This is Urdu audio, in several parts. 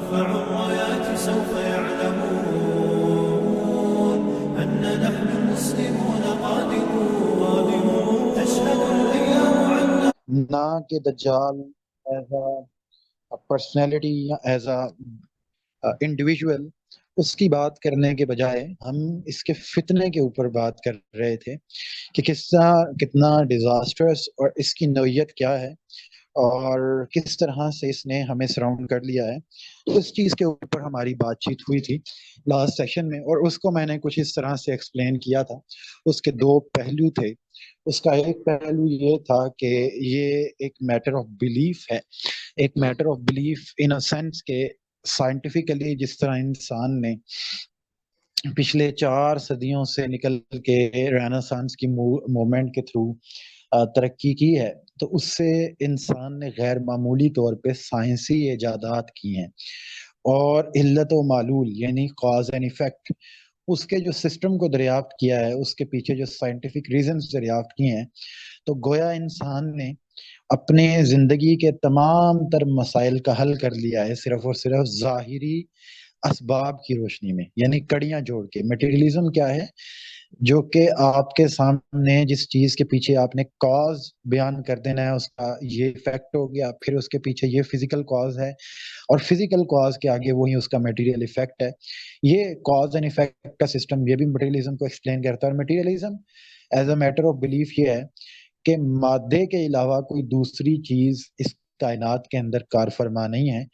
نرفع الرايات سوف يعلمون أن نحن المسلمون قادمون تشهد الأيام عنا. نہ کہ دجال ایز اے پرسنالٹی یا ایز اے انڈیویجول اس کی بات کرنے کے بجائے ہم اس کے فتنے کے اوپر بات کر رہے تھے کہ کتنا ڈیزاسٹرس اور اس کی نوعیت کیا ہے اور کس طرح سے اس نے ہمیں سراؤنڈ کر لیا ہے. اس چیز کے اوپر ہماری بات چیت ہوئی تھی لاسٹ سیشن میں، اور اس کو میں نے کچھ اس طرح سے ایکسپلین کیا تھا. اس کے دو پہلو تھے. اس کا ایک پہلو یہ تھا کہ یہ ایک میٹر آف بلیف ہے، ایک matter of belief in a sense کہ سائنٹیفکلی جس طرح انسان نے پچھلے 4 صدیوں سے نکل کے رینیسانس کی موومنٹ کے تھرو ترقی کی ہے، تو اس سے انسان نے غیر معمولی طور پہ سائنسی ایجادات کی ہیں، اور علت و معلول یعنی کاز اینڈ ایفیکٹ اس کے جو سسٹم کو دریافت کیا ہے، اس کے پیچھے جو سائنٹیفک ریزنز دریافت کیے ہیں. تو گویا انسان نے اپنے زندگی کے تمام تر مسائل کا حل کر لیا ہے صرف اور صرف ظاہری اسباب کی روشنی میں، یعنی کڑیاں جوڑ کے. میٹیریلزم کیا ہے؟ جو کہ آپ کے سامنے جس چیز کے پیچھے آپ نے کاز بیان کر دینا ہے، اس کا یہ افیکٹ ہو گیا، پھر اس کے پیچھے یہ فزیکل کاز ہے، اور فزیکل کاز کے آگے وہی اس کا میٹیریل افیکٹ ہے. یہ کاز اینڈ افیکٹ کا سسٹم یہ بھی میٹیریلزم کو ایکسپلین کرتا ہے. اور materialism as a matter of belief یہ ہے کہ مادے کے علاوہ کوئی دوسری چیز اس کائنات کے اندر کار فرما نہیں ہے.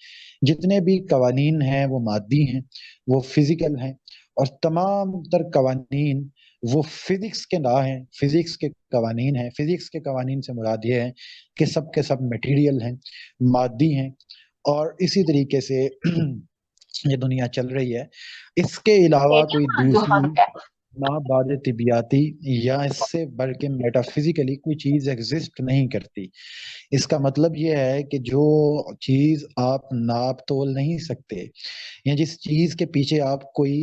جتنے بھی قوانین ہیں وہ مادی ہیں، وہ فزیکل ہیں، اور تمام تر قوانین وہ فزکس کے نہ ہیں، فزکس کے قوانین ہیں. فزکس کے قوانین سے مراد یہ ہے کہ سب کے سب میٹیریل ہیں، مادی ہیں، اور اسی طریقے سے یہ دنیا چل رہی ہے. اس کے علاوہ کوئی دوسری نہ بعد طبیعتی یا اس سے بڑھ کے میٹافزیکلی کوئی چیز ایگزسٹ نہیں کرتی. اس کا مطلب یہ ہے کہ جو چیز آپ ناپ تول نہیں سکتے، یا جس چیز کے پیچھے آپ کوئی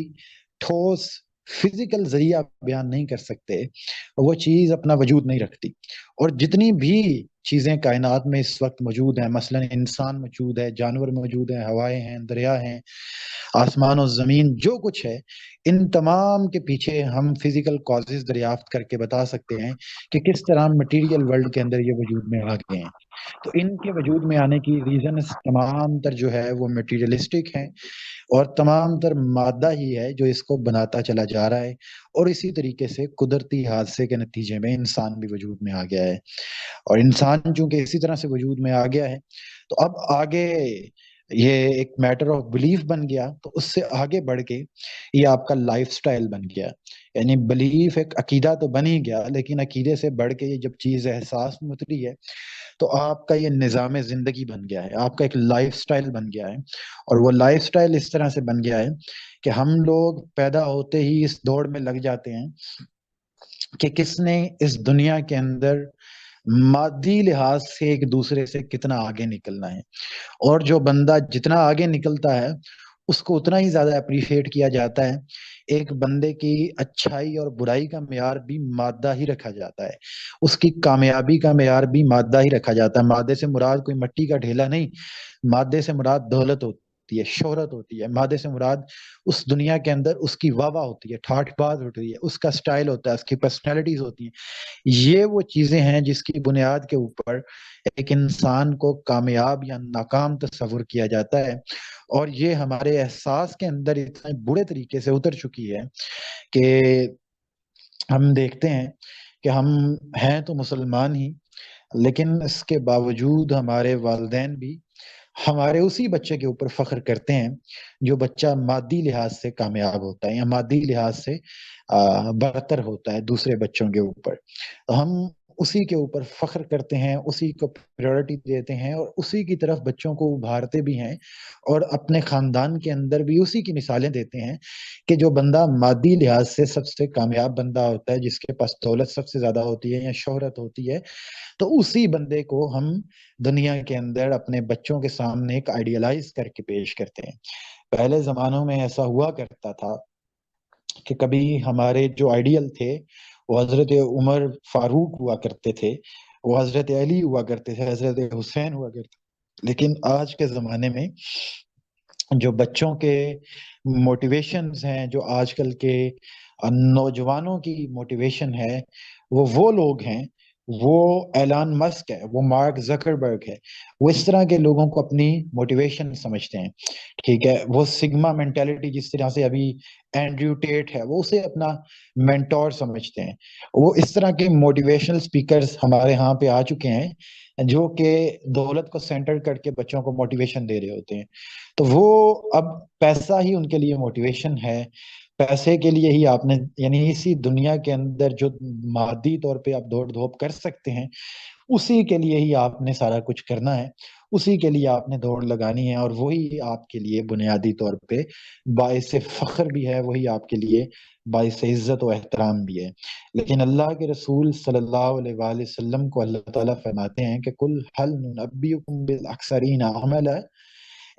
ٹھوس فزیکل ذریعہ بیان نہیں کر سکتے، وہ چیز اپنا وجود نہیں رکھتی. اور جتنی بھی چیزیں کائنات میں اس وقت موجود ہیں، مثلا انسان موجود ہے، جانور موجود ہیں، ہوائیں ہیں، دریا ہیں، آسمان و زمین، جو کچھ ہے، ان تمام کے پیچھے ہم فزیکل کازز دریافت کر کے بتا سکتے ہیں کہ کس طرح مٹیریل ورلڈ کے اندر یہ وجود میں آ گئے ہیں. تو ان کے وجود میں آنے کی ریزنز تمام تر جو ہے وہ میٹیریلسٹک ہیں، اور تمام تر مادہ ہی ہے جو اس کو بناتا چلا جا رہا ہے. اور اسی طریقے سے قدرتی حادثے کے نتیجے میں انسان بھی وجود میں آ گیا ہے. اور انسان چونکہ اسی طرح سے وجود میں آ گیا ہے، تو اب آگے یہ ایک میٹر آف بلیف بن گیا. تو اس سے آگے بڑھ کے یہ آپ کا لائف سٹائل بن گیا. یعنی بلیف ایک عقیدہ تو بن ہی گیا، لیکن عقیدے سے بڑھ کے یہ جب چیز احساس میں اتری ہے تو آپ کا یہ نظام زندگی بن گیا ہے، آپ کا ایک لائف سٹائل بن گیا ہے. اور وہ لائف سٹائل اس طرح سے بن گیا ہے کہ ہم لوگ پیدا ہوتے ہی اس دوڑ میں لگ جاتے ہیں کہ کس نے اس دنیا کے اندر مادی لحاظ سے ایک دوسرے سے کتنا آگے نکلنا ہے. اور جو بندہ جتنا آگے نکلتا ہے اس کو اتنا ہی زیادہ اپریشیٹ کیا جاتا ہے. ایک بندے کی اچھائی اور برائی کا معیار بھی مادہ ہی رکھا جاتا ہے، اس کی کامیابی کا معیار بھی مادہ ہی رکھا جاتا ہے. مادے سے مراد کوئی مٹی کا ڈھیلا نہیں، مادے سے مراد دولت ہوتی ہے، شہرت ہوتی ہے. مادے سے مراد اس دنیا کے اندر اس کی واہ واہ ہوتی ہے، ٹھاٹ باز ہوتی ہے، اس کا سٹائل ہوتا ہے، اس کی پرسنالٹیز ہوتی ہیں. یہ وہ چیزیں ہیں جس کی بنیاد کے اوپر ایک انسان کو کامیاب یا ناکام تصور کیا جاتا ہے. اور یہ ہمارے احساس کے اندر اتنے برے طریقے سے اتر چکی ہے کہ ہم دیکھتے ہیں کہ ہم ہیں تو مسلمان ہی، لیکن اس کے باوجود ہمارے والدین بھی ہمارے اسی بچے کے اوپر فخر کرتے ہیں جو بچہ مادی لحاظ سے کامیاب ہوتا ہے یا مادی لحاظ سے برتر ہوتا ہے دوسرے بچوں کے اوپر. ہم اسی کے اوپر فخر کرتے ہیں، اسی کو پریورٹی دیتے ہیں، اور اسی کی طرف بچوں کو ابھارتے بھی ہیں، اور اپنے خاندان کے اندر بھی اسی کی مثالیں دیتے ہیں کہ جو بندہ مادی لحاظ سے سب سے کامیاب بندہ ہوتا ہے، جس کے پاس دولت سب سے زیادہ ہوتی ہے یا شہرت ہوتی ہے، تو اسی بندے کو ہم دنیا کے اندر اپنے بچوں کے سامنے ایک آئیڈیلائز کر کے پیش کرتے ہیں. پہلے زمانوں میں ایسا ہوا کرتا تھا کہ کبھی ہمارے جو آئیڈیل تھے وہ حضرت عمر فاروق ہوا کرتے تھے، وہ حضرت علی ہوا کرتے تھے، حضرت حسین ہوا کرتے. لیکن آج کے زمانے میں جو بچوں کے موٹیویشنز ہیں، جو آج کل کے نوجوانوں کی موٹیویشن ہے، وہ لوگ ہیں، وہ ایلان مسک ہے، وہ مارک زکربرگ ہے، وہ اس طرح کے لوگوں کو اپنی موٹیویشن سمجھتے ہیں، ٹھیک ہے؟ وہ سگما مینٹیلٹی، جس طرح سے ابھی اینڈریو ٹیٹ ہے، وہ اسے اپنا مینٹور سمجھتے ہیں۔ وہ اس طرح کے موٹیویشنل سپیکرز ہمارے ہاں پہ آ چکے ہیں، جو کہ دولت کو سینٹر کر کے بچوں کو موٹیویشن دے رہے ہوتے ہیں۔ تو وہ اب پیسہ ہی ان کے لیے موٹیویشن ہے، پیسے کے لیے ہی آپ نے، یعنی اسی دنیا کے اندر جو مادی طور پہ آپ دوڑ دھوپ کر سکتے ہیں، اسی کے لیے ہی آپ نے سارا کچھ کرنا ہے، اسی کے لیے آپ نے دوڑ لگانی ہے، اور وہی آپ کے لیے بنیادی طور پہ باعث فخر بھی ہے، وہی آپ کے لیے باعث عزت و احترام بھی ہے۔ لیکن اللہ کے رسول صلی اللہ علیہ وآلہ وسلم کو اللہ تعالیٰ فرماتے ہیں کہ کل حل ننبئکم بالاخسرین عملا،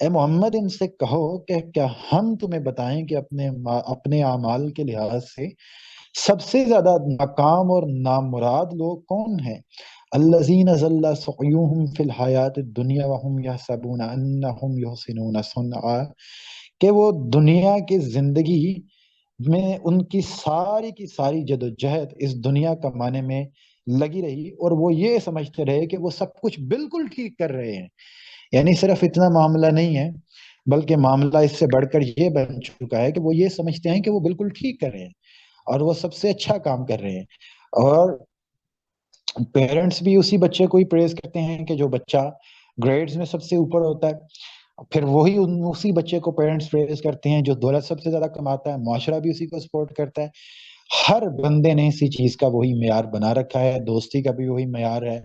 اے محمد ان سے کہو کہ کیا ہم تمہیں بتائیں کہ اپنے اعمال کے لحاظ سے سب سے زیادہ ناکام اور نامراد لوگ کون ہیں؟ الذین ضل سعیہم فی الحیات الدنیا وہم یحسبون انہم یحسنون صنعا، کہ وہ دنیا کی زندگی میں ان کی ساری جدوجہد اس دنیا کمانے میں لگی رہی، اور وہ یہ سمجھتے رہے کہ وہ سب کچھ بالکل ٹھیک کر رہے ہیں۔ یعنی صرف اتنا معاملہ نہیں ہے، بلکہ معاملہ اس سے بڑھ کر یہ بن چکا ہے کہ وہ یہ سمجھتے ہیں کہ وہ بالکل ٹھیک کر رہے ہیں اور وہ سب سے اچھا کام کر رہے ہیں، اور پیرنٹس بھی اسی بچے کو ہی پریز کرتے ہیں کہ جو بچہ گریڈز میں سب سے اوپر ہوتا ہے، پھر وہی اسی بچے کو پیرنٹس پریز کرتے ہیں جو دولت سب سے زیادہ کماتا ہے، معاشرہ بھی اسی کو سپورٹ کرتا ہے۔ ہر بندے نے اسی چیز کا وہی معیار بنا رکھا ہے، دوستی کا بھی وہی معیار ہے،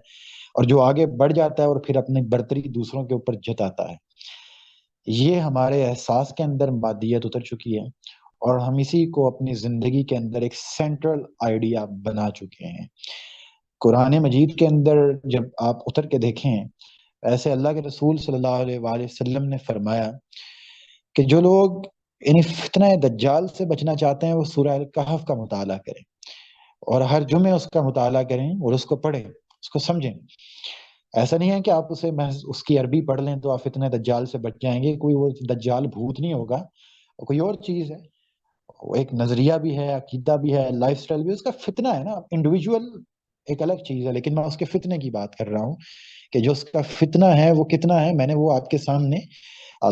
اور جو آگے بڑھ جاتا ہے اور پھر اپنی برتری دوسروں کے اوپر جتاتا ہے، یہ ہمارے احساس کے اندر مادیت اتر چکی ہے، اور ہم اسی کو اپنی زندگی کے اندر ایک سینٹرل آئیڈیا بنا چکے ہیں۔ قرآن مجید کے اندر جب آپ اتر کے دیکھیں، ایسے اللہ کے رسول صلی اللہ علیہ وآلہ وسلم نے فرمایا کہ جو لوگ یعنی فتنہ دجال سے بچنا چاہتے ہیں، وہ سورہ الکہف کا مطالعہ کریں، اور ہر جمعے اس کا مطالعہ کریں اور اس کو پڑھیں، اس کو سمجھیں۔ ایسا نہیں ہے کہ آپ اسے محض اس کی عربی پڑھ لیں تو آپ فتنہ دجال سے بچ جائیں گے، کوئی وہ دجال بھوت نہیں ہوگا، وہ کوئی اور چیز ہے، وہ ایک نظریہ بھی ہے، عقیدہ بھی ہے، لائف سٹائل بھی، اس کا فتنہ ہے نا، انڈیویجول ایک الگ چیز ہے، لیکن میں اس کے فتنے کی بات کر رہا ہوں کہ جو اس کا فتنہ ہے وہ کتنا ہے۔ میں نے وہ آپ کے سامنے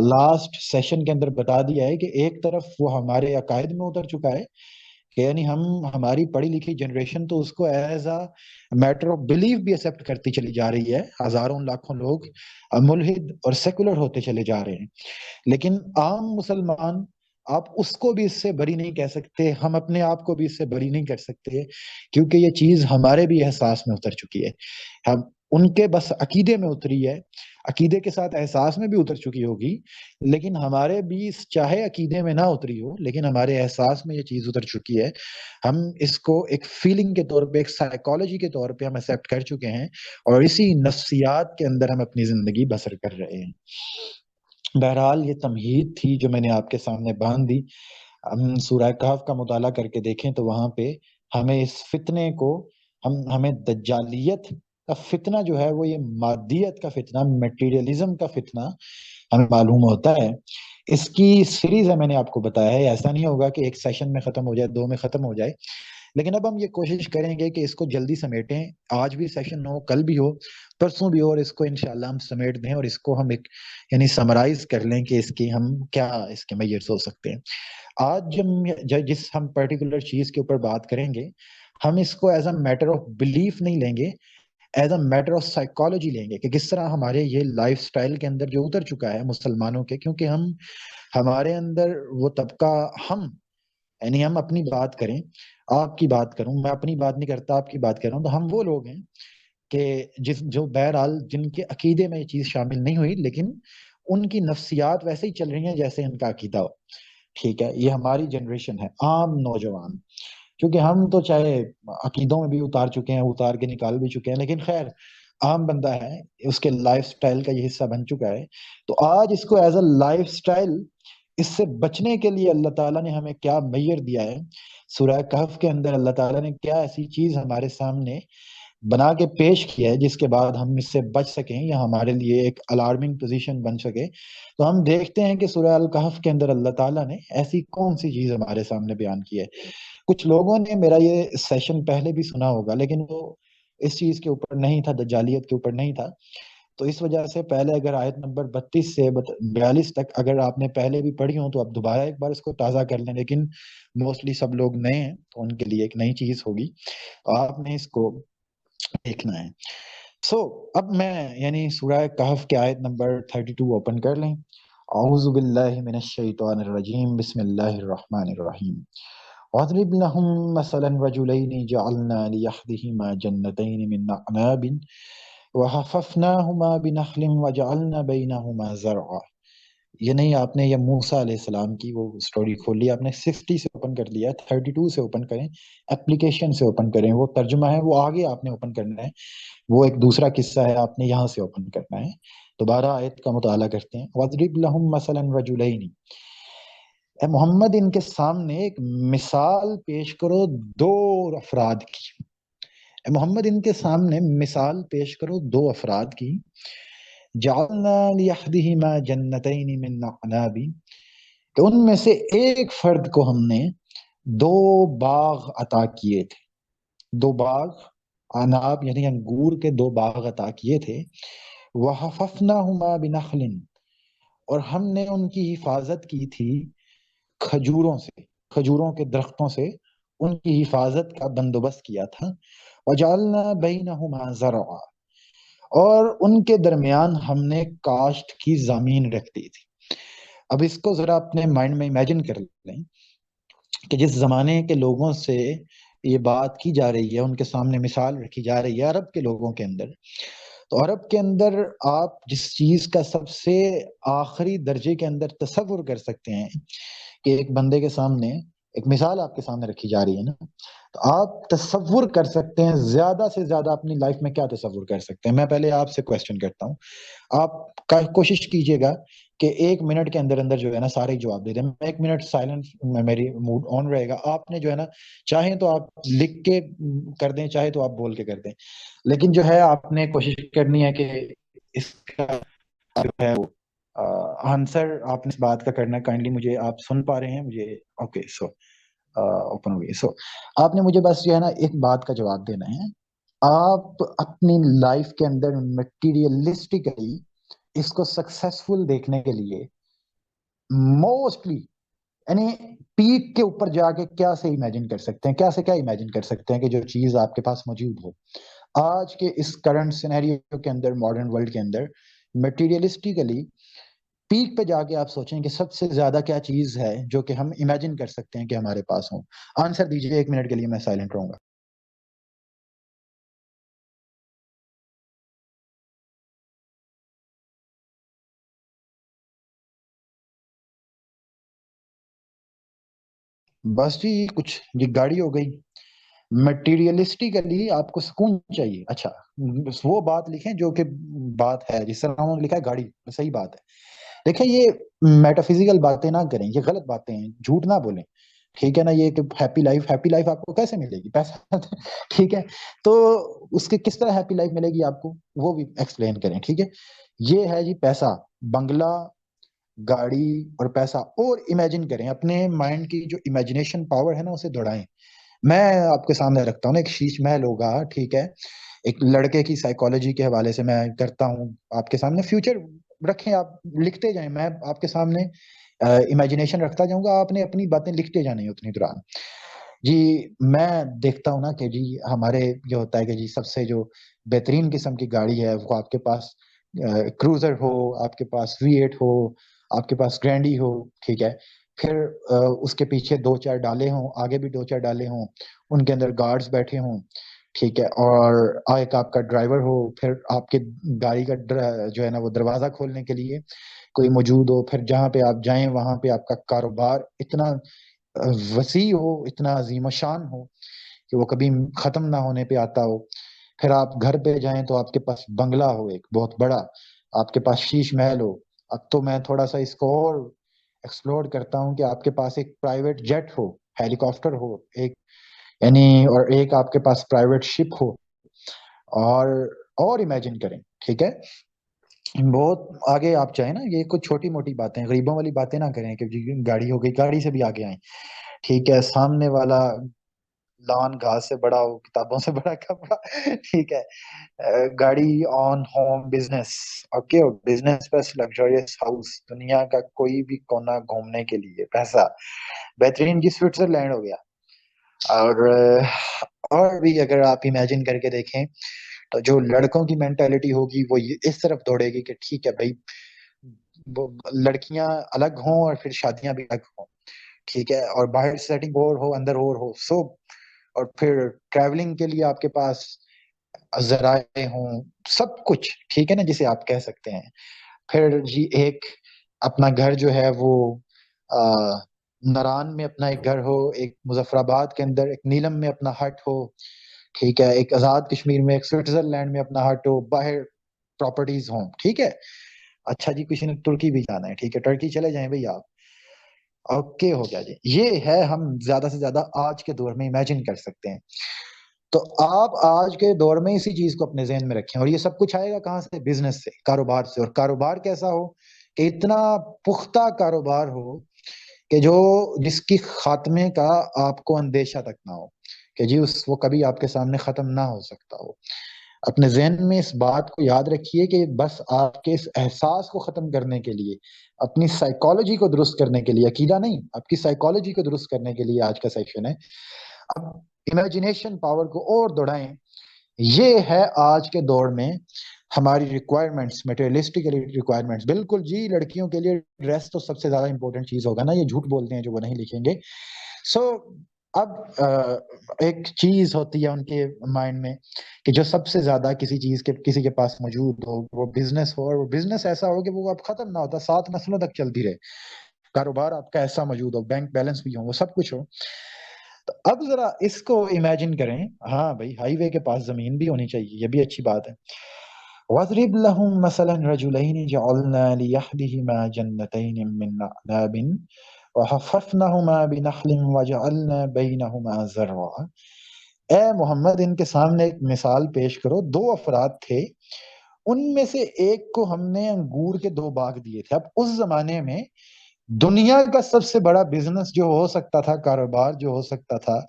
لاسٹ سیشن کے اندر بتا دیا ہے کہ ایک طرف وہ ہمارے عقائد میں اتر چکا ہے، کہ یعنی ہماری پڑھی لکھی جنریشن تو اس کو as a matter of belief بھی ایکسپٹ کرتی چلی جا رہی ہے، ہزاروں لاکھوں لوگ ملحد اور سیکولر ہوتے چلے جا رہے ہیں، لیکن عام مسلمان، آپ اس کو بھی اس سے بری نہیں کہہ سکتے، ہم اپنے آپ کو بھی اس سے بری نہیں کر سکتے، کیونکہ یہ چیز ہمارے بھی احساس میں اتر چکی ہے، ہم ان کے بس عقیدے میں اتری ہے، عقیدے کے ساتھ احساس میں بھی اتر چکی ہوگی، لیکن ہمارے بھی چاہے عقیدے میں نہ اتری ہو، لیکن ہمارے احساس میں یہ چیز اتر چکی ہے، ہم اس کو ایک فیلنگ کے طور پہ، ایک سائیکالوجی کے طور پہ ہم ایکسپٹ کر چکے ہیں، اور اسی نفسیات کے اندر ہم اپنی زندگی بسر کر رہے ہیں۔ بہرحال یہ تمہید تھی جو میں نے آپ کے سامنے باندھ دی۔ ہم سورہ کہف کا مطالعہ کر کے دیکھیں تو وہاں پہ ہمیں اس فتنے کو، ہمیں دجالیت کا فتنہ جو ہے وہ یہ مادیت کا فتنہ، میٹیریلزم کا فتنہ ہمیں معلوم ہوتا ہے۔ اس کی سیریز ہے، میں نے آپ کو بتایا ہے، ایسا نہیں ہوگا کہ ایک سیشن میں ختم ہو جائے، دو میں ختم ہو جائے، لیکن اب ہم یہ کوشش کریں گے کہ اس کو جلدی سمیٹیں، آج بھی سیشن ہو، کل بھی ہو، پرسوں بھی ہو، اور اس کو انشاءاللہ ہم سمیٹ دیں، اور اس کو ہم ایک یعنی سمرائز کر لیں کہ اس کی ہم کیا اس کے میجرز ہو سکتے ہیں۔ آج جس ہم پرٹیکولر چیز کے اوپر بات کریں گے، ہم اس کو as a matter of belief نہیں لیں گے، as a matter of psychology لیں گے، کہ کس طرح ہمارے یہ لائف سٹائل کے اندر جو اتر چکا ہے مسلمانوں کے، کیونکہ ہمارے اندر وہ طبقہ، یعنی ہم اپنی بات کریں، آپ کی بات کروں، میں اپنی بات نہیں کرتا، آپ کی بات کر رہا ہوں، تو ہم وہ لوگ ہیں کہ جو بہرحال جن کے عقیدے میں یہ چیز شامل نہیں ہوئی، لیکن ان کی نفسیات ویسے ہی چل رہی ہیں جیسے ان کا عقیدہ ہو، ٹھیک ہے؟ یہ ہماری جنریشن ہے، عام نوجوان، کیونکہ ہم تو چاہے عقیدوں میں بھی اتار چکے ہیں، اتار کے نکال بھی چکے ہیں، لیکن خیر عام بندہ ہے، اس کے لائف سٹائل کا یہ حصہ بن چکا ہے، تو آج اس کو ایز اے لائف سٹائل، اس سے بچنے کے لیے اللہ تعالیٰ نے ہمیں کیا میئر دیا ہے، سورہ کہف کے اندر اللہ تعالیٰ نے کیا ایسی چیز ہمارے سامنے بنا کے پیش کیا ہے جس کے بعد ہم اس سے بچ سکیں یا ہمارے لیے ایک الارمنگ پوزیشن بن سکے، تو ہم دیکھتے ہیں کہ سورہ الکہف کے اندر اللہ تعالیٰ نے ایسی کون سی چیز ہمارے سامنے بیان کی ہے۔ کچھ لوگوں نے میرا یہ سیشن پہلے بھی سنا ہوگا لیکن وہ اس چیز کے اوپر نہیں تھا، دجالیت کے اوپر نہیں تھا، تو اس وجہ سے پہلے اگر آیت نمبر 32 سے 42 تک اگر آپ نے پہلے بھی پڑھی ہوں تو آپ دوبارہ ایک بار اس کو تازہ کر لیں، لیکن موسٹلی سب لوگ نئے ہیں تو ان کے لیے ایک نئی چیز ہوگی، تو آپ نے اس کو دیکھنا ہے۔ اب میں یعنی سورہ کہف کے آیت نمبر 32 اوپن کر لیں۔ اعوذ باللہ من الشیطان الرجیم، بسم اللہ الرحمن الرحیم۔ واضرب لهم مثلا رجلين جعلنا لأحدهما جنتين من أعناب وحففناهما بنخل وجعلنا بينهما زرعا۔ یہ نہیں، آپ نے یہ موسیٰ علیہ السلام کی وہ سٹوری کھول لی، آپ نے 60 سے اوپن کر لیا، 32 سے اوپن کریں، اپلیکیشن سے اوپن کریں، وہ ترجمہ ہے وہ آگے آپ نے اوپن کرنا ہے، وہ ایک دوسرا قصہ ہے آپ نے یہاں سے اوپن کرنا ہے۔ دوبارہ آیت کا مطالعہ کرتے ہیں۔ وَاضْرِبْ لَهُمْ مَثَلًا رَجُلَيْنِ، اے محمد ان کے سامنے ایک مثال پیش کرو دو افراد کی، اے محمد ان کے سامنے مثال پیش کرو دو افراد کی، جعلنا لیحدہما جنتین من اعناب، کہ ان میں سے ایک فرد کو ہم نے دو باغ عطا کیے تھے، دو باغ عناب یعنی انگور کے دو باغ عطا کیے تھے، وحففناہما بنخل، اور ہم نے ان کی حفاظت کی تھی کھجوروں سے، کھجوروں کے درختوں سے ان کی حفاظت کا بندوبست کیا تھا، وجعلنا بینہما زرعا، اور ان کے درمیان ہم نے کاشت کی زمین رکھ دی تھی۔ اب اس کو ذرا اپنے مائنڈ میں امیجن کر لیں کہ جس زمانے کے لوگوں سے یہ بات کی جا رہی ہے، ان کے سامنے مثال رکھی جا رہی ہے عرب کے لوگوں کے اندر، تو عرب کے اندر آپ جس چیز کا سب سے آخری درجے کے اندر تصور کر سکتے ہیں کہ ایک بندے کے سامنے ایک مثال آپ کے سامنے رکھی جا رہی ہے نا، تو آپ تصور کر سکتے ہیں زیادہ سے زیادہ اپنی لائف میں کیا تصور کر سکتے ہیں۔ میں پہلے آپ سے کوشچن کرتا ہوں، آپ کوشش کیجئے گا کہ 1 منٹ کے اندر اندر جو ہے نا سارے جواب دے دیں۔ میں 1 منٹ سائلنٹ میں میری موڈ آن رہے گا، آپ نے جو ہے نا چاہیں تو آپ لکھ کے کر دیں، چاہے تو آپ بول کے کر دیں، لیکن جو ہے آپ نے کوشش کرنی ہے کہ اس کا جو ہے وہ آنسر آپ نے اس بات کا کرنا ہے۔ کائنڈلی مجھے آپ سن پا رہے ہیں مجھے؟ اوکے، سو اوپن ہو گئی۔ آپ نے مجھے بس جو ہے نا ایک بات کا جواب دینا ہے۔ آپ اپنی لائف کے اندر مٹیریلسٹکلی اس کو سکسیسفل دیکھنے کے لیے موسٹلی یعنی پیک کے اوپر جا کے کیا سے امیجن کر سکتے ہیں، کیا سے کیا امیجن کر سکتے ہیں کہ جو چیز آپ کے پاس موجود ہو آج کے اس کرنٹ سینیریو کے اندر، ماڈرن ورلڈ کے اندر مٹیریلسٹکلی پیک پہ جا کے آپ سوچیں کہ سب سے زیادہ کیا چیز ہے جو کہ ہم امیجن کر سکتے ہیں کہ ہمارے پاس ہو۔ آنسر دیجئے، 1 منٹ کے لیے میں سائلنٹ رہوں گا۔ بس جی کچھ یہ گاڑی ہو گئی۔ مٹیریلسٹکلی آپ کو سکون چاہیے، اچھا وہ بات لکھیں جو کہ بات ہے، جس طرح انہوں نے لکھا ہے گاڑی، صحیح بات ہے۔ دیکھیں یہ میٹافزیکل باتیں نہ کریں، یہ غلط باتیں ہیں، جھوٹ نہ بولیں، ٹھیک ہے نا؟ یہ کہ ہیپی لائف آپ کو کیسے ملے گی؟ پیسہ ٹھیک ہے، تو اس کے کس طرح ہیپی لائف ملے گی آپ کو وہ بھی ایکسپلین کریں، ٹھیک ہے؟ یہ ہے جی پیسہ، بنگلہ، گاڑی اور پیسہ، اور امیجن کریں اپنے مائنڈ کی جو امیجنیشن پاور ہے نا اسے دوڑائیں۔ میں آپ کے سامنے رکھتا ہوں نا ایک شیش محل ہوگا، ٹھیک ہے؟ ایک لڑکے کی سائیکالوجی کے حوالے سے میں کرتا ہوں آپ کے سامنے، فیوچر رکھیں، آپ لکھتے جائیں، میں آپ کے سامنے امیجنیشن رکھتا جاؤں گا، آپ نے اپنی باتیں لکھتے جانے اتنی دوران۔ جی میں دیکھتا ہوں نا کہ جی ہمارے یہ ہوتا ہے کہ جی سب سے جو بہترین قسم کی گاڑی ہے وہ آپ کے پاس کروزر ہو، آپ کے پاس V8 ہو، آپ کے پاس گرینڈی ہو، ٹھیک ہے؟ پھر اس کے پیچھے 2-4 ڈالے ہوں، آگے بھی 2-4 ڈالے ہوں، ان کے اندر گارڈز بیٹھے ہوں، ٹھیک ہے؟ اور ایک آپ کا ڈرائیور ہو، پھر آپ کے گاڑی کا جو ہے نا وہ دروازہ کھولنے کے لیے کوئی موجود ہو، پھر جہاں پہ آپ جائیں وہاں پہ آپ کا کاروبار اتنا وسیع ہو، اتنا عظیم شان ہو کہ وہ کبھی ختم نہ ہونے پہ آتا ہو۔ پھر آپ گھر پہ جائیں تو آپ کے پاس بنگلہ ہو ایک بہت بڑا، آپ کے پاس شیش محل ہو۔ اب تو میں تھوڑا سا اس کو اور ایکسپلور کرتا ہوں کہ آپ کے پاس ایک پرائیویٹ جیٹ ہو، ہیلی کاپٹر ہو ایک، یعنی اور ایک آپ کے پاس پرائیویٹ شپ ہو، اور امیجن کریں، ٹھیک ہے، بہت آگے آپ چاہیں نا، یہ کچھ چھوٹی موٹی باتیں، غریبوں والی باتیں نہ کریں کہ جی گاڑی ہو گئی، گاڑی سے بھی آگے آئیں، ٹھیک ہے، سامنے والا لان گھاس سے بڑا ہو، کتابوں سے بڑا کپڑا، ٹھیک ہے، گاڑی on home business, okay, business plus luxurious house, دنیا کا کوئی بھی کونا گھومنے کے لیے پیسہ، بہترین جی سوئٹزرلینڈ ہو گیا، اور بھی اگر آپ امیجن کر کے دیکھیں تو جو لڑکوں کی مینٹالٹی ہوگی وہ اس طرف دوڑے گی کہ ٹھیک ہے بھائی، وہ لڑکیاں الگ ہوں اور پھر شادیاں بھی الگ ہوں، ٹھیک ہے، اور باہر سیٹنگ اور ہو، اندر اور ہو، سو، اور پھر ٹریولنگ کے لیے آپ کے پاس ذرائع ہوں، سب کچھ ٹھیک ہے نا، جسے آپ کہہ سکتے ہیں، پھر جی ایک اپنا گھر جو ہے وہ نران میں اپنا ایک گھر ہو، ایک مظفر آباد کے اندر ایک نیلم میں اپنا ہٹ ہو، ٹھیک ہے، ایک آزاد کشمیر میں، ایک سوئٹزرلینڈ میں اپنا ہٹ ہو، باہر پراپرٹیز ہوں، ٹھیک ہے، اچھا جی کسی نے ترکی بھی جانا ہے، ٹھیک ہے، ٹرکی چلے جائیں بھائی آپ، اوکے ہو گیا جی، یہ ہے ہم زیادہ سے زیادہ آج کے دور میں امیجن کر سکتے ہیں، تو آپ آج کے دور میں اسی چیز کو اپنے ذہن میں رکھیں، اور یہ سب کچھ آئے گا کہاں سے؟ بزنس سے، کاروبار سے، اور کاروبار کیسا ہو کہ اتنا پختہ کاروبار ہو کہ جس کی خاتمے کا آپ کو اندیشہ تک نہ ہو، کہ جی وہ کبھی آپ کے سامنے ختم نہ ہو سکتا ہو۔ اپنے ذہن میں اس بات کو یاد رکھیے کہ بس آپ کے اس احساس کو ختم کرنے کے لیے، اپنی سائیکالوجی کو درست کرنے کے لیے، عقیدہ نہیں، آپ کی سائیکالوجی کو درست کرنے کے لیے آج کا سیکشن ہے۔ اب امیجنیشن پاور کو اور دوڑائیں، یہ ہے آج کے دور میں ہماری ریکوائرمنٹس، میٹیریلسٹک ریکوائرمنٹس، بالکل جی، لڑکیوں کے لیے ڈریس تو سب سے زیادہ امپورٹنٹ چیز ہوگا نا، یہ جھوٹ بولتے ہیں جو وہ نہیں لکھیں گے۔ سو اب ایک چیز ہوتی ہے ان کے مائنڈ میں کہ جو سب سے زیادہ کسی کے پاس موجود ہو، وہ بزنس ہو، اور وہ بزنس ایسا ہو کہ وہ اب ختم نہ ہوتا، 7 نسلوں تک چلتی رہے، کاروبار آپ کا ایسا موجود ہو، بینک بیلنس بھی ہو، وہ سب کچھ ہو۔ تو اب ذرا اس کو امیجن کریں، ہاں بھائی ہائی وے کے پاس زمین بھی ہونی چاہیے، یہ بھی اچھی بات ہے۔ وَاضْرِبْ لَهُم مَثَلًا رَجُلَيْنِ جَعَلْنَا لِيَحْدِهِمَا جَنَّتَيْنِ مِنْ أَعْنَابٍ وَحَفَّفْنَاهُمَا بِنَخْلٍ وَجَعَلْنَا بَيْنَهُمَا زَرْعًا۔ اے محمد ان کے سامنے ایک مثال پیش کرو، 2 افراد تھے، ان میں سے ایک کو ہم نے انگور کے 2 باغ دیے تھے۔ اب اس زمانے میں دنیا کا سب سے بڑا بزنس جو ہو سکتا تھا، کاروبار جو ہو سکتا تھا،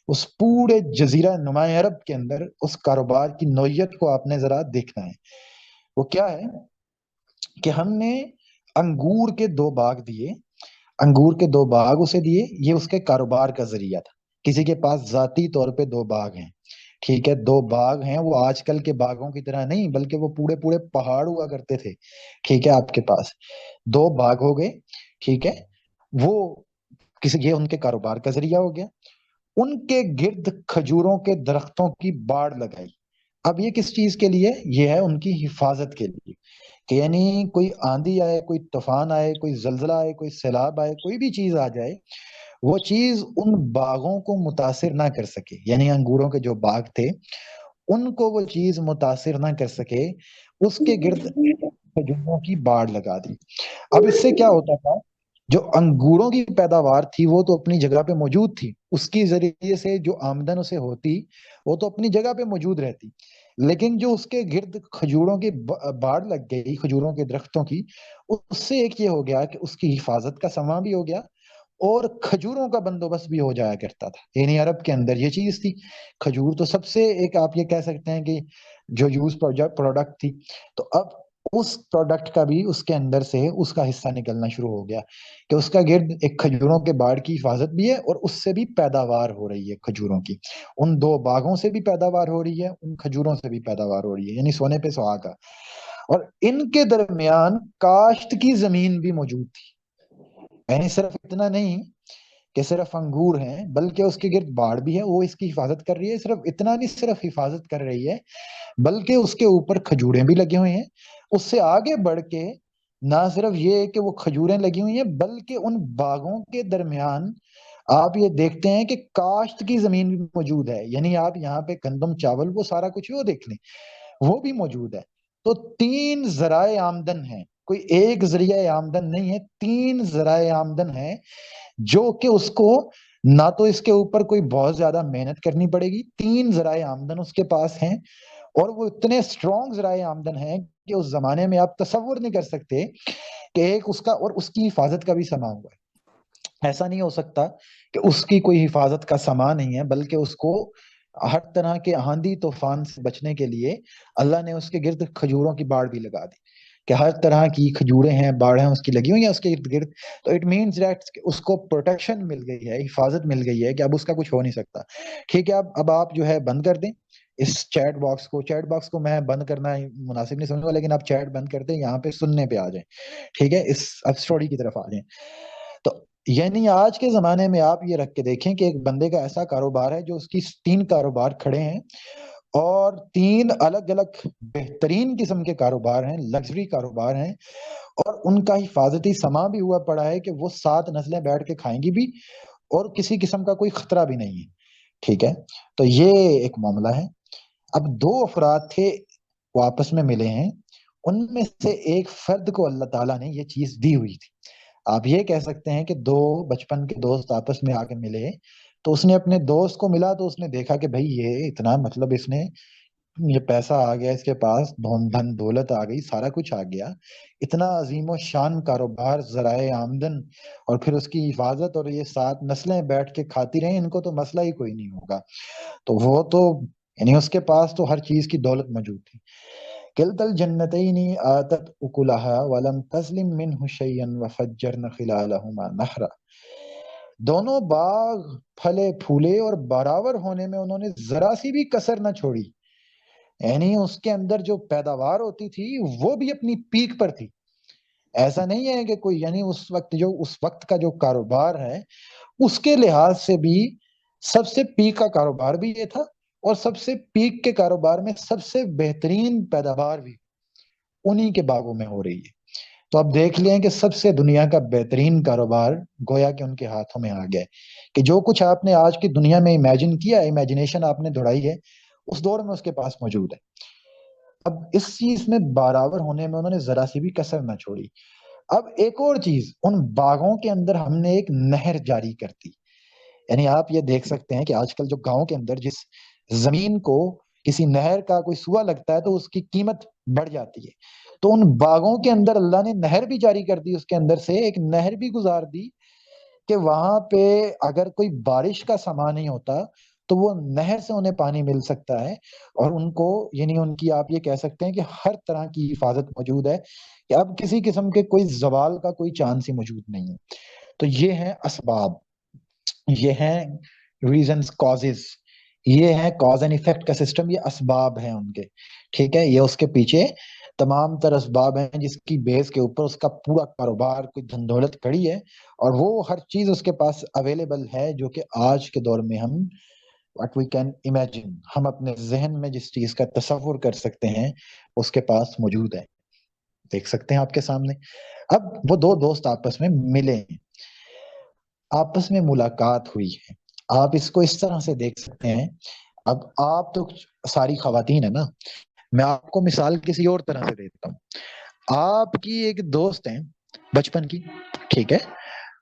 اس پورے جزیرہ نما عرب کے اندر اس کاروبار کی نوعیت کو آپ نے ذرا دیکھنا ہے۔ وہ کیا ہے کہ ہم نے انگور کے 2 باغ دیے، انگور کے 2 باغ اسے دیے، یہ اس کے کاروبار کا ذریعہ تھا۔ کسی کے پاس ذاتی طور پہ 2 باغ ہیں، ٹھیک ہے، 2 باغ ہیں، وہ آج کل کے باغوں کی طرح نہیں، بلکہ وہ پورے پورے پہاڑ ہوا کرتے تھے، ٹھیک ہے، آپ کے پاس 2 باغ ہو گئے، ٹھیک ہے، وہ یہ ان کے کاروبار کا ذریعہ ہو گیا۔ ان کے گرد کھجوروں کے درختوں کی باڑ لگائی۔ اب یہ کس چیز کے لیے؟ یہ ہے ان کی حفاظت کے لیے، کہ یعنی کوئی آندھی آئے، کوئی طوفان آئے، کوئی زلزلہ آئے، کوئی سیلاب آئے، کوئی بھی چیز آ جائے، وہ چیز ان باغوں کو متاثر نہ کر سکے، یعنی انگوروں کے جو باغ تھے ان کو وہ چیز متاثر نہ کر سکے، اس کے گرد کھجوروں کی باڑ لگا دی۔ اب اس سے کیا ہوتا تھا، جو انگوروں کی پیداوار تھی وہ تو اپنی جگہ پہ موجود تھی، اس کی ذریعے سے جو آمدن اسے ہوتی وہ تو اپنی جگہ پہ موجود رہتی، لیکن جو اس کے گرد کھجوروں کی باڑ لگ گئی، کھجوروں کے درختوں کی، اس سے ایک یہ ہو گیا کہ اس کی حفاظت کا سامان بھی ہو گیا اور کھجوروں کا بندوبست بھی ہو جایا کرتا تھا۔ یعنی عرب کے اندر یہ چیز تھی، کھجور تو سب سے ایک آپ یہ کہہ سکتے ہیں کہ جو یوز پروڈکٹ تھی، تو اب اس پروڈکٹ کا بھی اس کے اندر سے اس کا حصہ نکلنا شروع ہو گیا کہ اس کا گرد ایک کھجوروں کے باڑ کی حفاظت بھی ہے اور اس سے بھی پیداوار ہو رہی ہے کھجوروں کی، ان 2 باغوں سے بھی پیداوار ہو رہی ہے، ان کھجوروں سے بھی پیداوار ہو رہی ہے، یعنی سونے پہ سہاگا۔ اور ان کے درمیان کاشت کی زمین بھی موجود تھی، یعنی صرف اتنا نہیں کہ صرف انگور ہیں، بلکہ اس کے گرد باڑ بھی ہے، وہ اس کی حفاظت کر رہی ہے، صرف اتنا نہیں صرف حفاظت کر رہی ہے بلکہ اس کے اوپر کھجوریں بھی لگے ہوئے ہیں۔ اس سے آگے بڑھ کے نہ صرف یہ کہ وہ کھجوریں لگی ہوئی ہیں بلکہ ان باغوں کے درمیان آپ یہ دیکھتے ہیں کہ کاشت کی زمین بھی موجود ہے، یعنی آپ یہاں پہ گندم، چاول، وہ سارا کچھ وہ دیکھ لیں، وہ بھی موجود ہے۔ تو 3 ذرائع آمدن ہیں، کوئی ایک ذریعہ آمدن نہیں ہے، 3 ذرائع آمدن ہے جو کہ اس کو نہ تو اس کے اوپر کوئی بہت زیادہ محنت کرنی پڑے گی، 3 ذرائع آمدن اس کے پاس ہیں، اور وہ اتنے اسٹرانگ ذرائع آمدن ہیں کہ اس زمانے میں آپ تصور نہیں کر سکتے کہ ایک اس کا اور اس کی حفاظت کا بھی سامان ہوا ہے. ایسا نہیں ہو سکتا کہ اس کی کوئی حفاظت کا سامان نہیں ہے، بلکہ اس کو ہر طرح کے آندھی طوفان سے بچنے کے لیے اللہ نے اس کے گرد کھجوروں کی باڑ بھی لگا دی، کہ ہر طرح کی کھجوریں ہیں، باڑیں اس کی لگی ہوئی ہیں اس کے ارد گرد. تو اٹ مینس دیٹ اس کو پروٹیکشن مل گئی ہے، حفاظت مل گئی ہے کہ اب اس کا کچھ ہو نہیں سکتا. ٹھیک ہے، اب آپ جو ہے بند کر دیں اس چیٹ باکس کو میں بند کرنا مناسب نہیں سمجھوں گا، لیکن آپ چیٹ بند کر دیں، یہاں پہ سننے پہ آ جائیں. ٹھیک ہے، اب سٹوری کی طرف آ جائیں. تو یعنی آج کے زمانے میں آپ یہ رکھ کے دیکھیں کہ ایک بندے کا ایسا کاروبار ہے جو اس کی 3 کاروبار کھڑے ہیں، اور 3 الگ الگ بہترین قسم کے کاروبار ہیں، لگژری کاروبار ہیں، اور ان کا حفاظتی سامان بھی ہوا پڑا ہے کہ وہ 7 نسلیں بیٹھ کے کھائیں گی بھی، اور کسی قسم کا کوئی خطرہ بھی نہیں ہے. ٹھیک ہے، تو یہ ایک معاملہ ہے. اب 2 افراد تھے، وہ آپس میں ملے ہیں، ان میں سے ایک فرد کو اللہ تعالیٰ نے یہ چیز دی ہوئی تھی. آپ یہ کہہ سکتے ہیں کہ 2 بچپن کے دوست آپس میں آ کے ملے، تو اس نے اپنے دوست کو ملا تو اس نے دیکھا کہ بھائی یہ اتنا، مطلب اس نے یہ پیسہ آ گیا، اس کے پاس دھن دولت آ گئی، سارا کچھ آ گیا، اتنا عظیم و شان کاروبار، ذرائع آمدن، اور پھر اس کی حفاظت، اور یہ 7 نسلیں بیٹھ کے کھاتی رہیں، ان کو تو مسئلہ ہی کوئی نہیں ہوگا. تو وہ تو یعنی اس کے پاس تو ہر چیز کی دولت موجود تھی. کلتا الجنتین آتت اکلها ولم تظلم منه شیئا وفجرن خلالهما نہرا. دونوں باغ پھلے پھولے اور برابر ہونے میں انہوں نے ذرا سی بھی کسر نہ چھوڑی، یعنی اس کے اندر جو پیداوار ہوتی تھی وہ بھی اپنی پیک پر تھی. ایسا نہیں ہے کہ کوئی، یعنی اس وقت کا جو کاروبار ہے اس کے لحاظ سے بھی سب سے پیک کا کاروبار بھی یہ تھا، اور سب سے پیک کے کاروبار میں سب سے بہترین پیداوار بھی انہی کے باغوں میں ہو رہی ہے. تو اب دیکھ لیں کہ سب سے دنیا کا بہترین کاروبار گویا کہ ان کے ہاتھوں میں آ گیا ہے، کہ جو کچھ آپ نے آج کی دنیا میں امیجن کیا ہے، امیجنیشن آپ نے دہرائی ہے، اس دور میں اس کے پاس موجود ہے. اب اس چیز میں برابر ہونے میں انہوں نے ذرا سی بھی کسر نہ چھوڑی. اب ایک اور چیز، ان باغوں کے اندر ہم نے ایک نہر جاری کر دی. یعنی آپ یہ دیکھ سکتے ہیں کہ آج کل جو گاؤں کے اندر جس زمین کو کسی نہر کا کوئی سوا لگتا ہے تو اس کی قیمت بڑھ جاتی ہے. تو ان باغوں کے اندر اللہ نے نہر بھی جاری کر دی، اس کے اندر سے ایک نہر بھی گزار دی کہ وہاں پہ اگر کوئی بارش کا سامان نہیں ہوتا تو وہ نہر سے انہیں پانی مل سکتا ہے، اور ان کو یعنی ان کی آپ یہ کہہ سکتے ہیں کہ ہر طرح کی حفاظت موجود ہے، کہ اب کسی قسم کے کوئی زوال کا کوئی چانس ہی موجود نہیں ہے. تو یہ ہیں اسباب، یہ ہیں ریزنز، کازز، یہ ہے کاز اینڈ ایفیکٹ کا سسٹم، یہ اسباب ہیں ان کے. ٹھیک ہے، یہ اس کے پیچھے تمام تر اسباب ہیں جس کی بیس کے اوپر اس کا پورا کاروبار، کوئی دھن دولت کھڑی ہے، اور وہ ہر چیز اس کے پاس اویلیبل ہے جو کہ آج کے دور میں ہم what we can imagine، ہم اپنے ذہن میں جس چیز کا تصور کر سکتے ہیں اس کے پاس موجود ہے. دیکھ سکتے ہیں آپ کے سامنے. اب وہ 2 دوست آپس میں ملے ہیں، آپس میں ملاقات ہوئی ہے. آپ اس کو اس طرح سے دیکھ سکتے ہیں. اب آپ تو ساری خواتین ہیں نا، میں آپ کو مثال کسی اور طرح سے دیتا ہوں. آپ کی ایک دوست ہیں بچپن کی، ٹھیک ہے،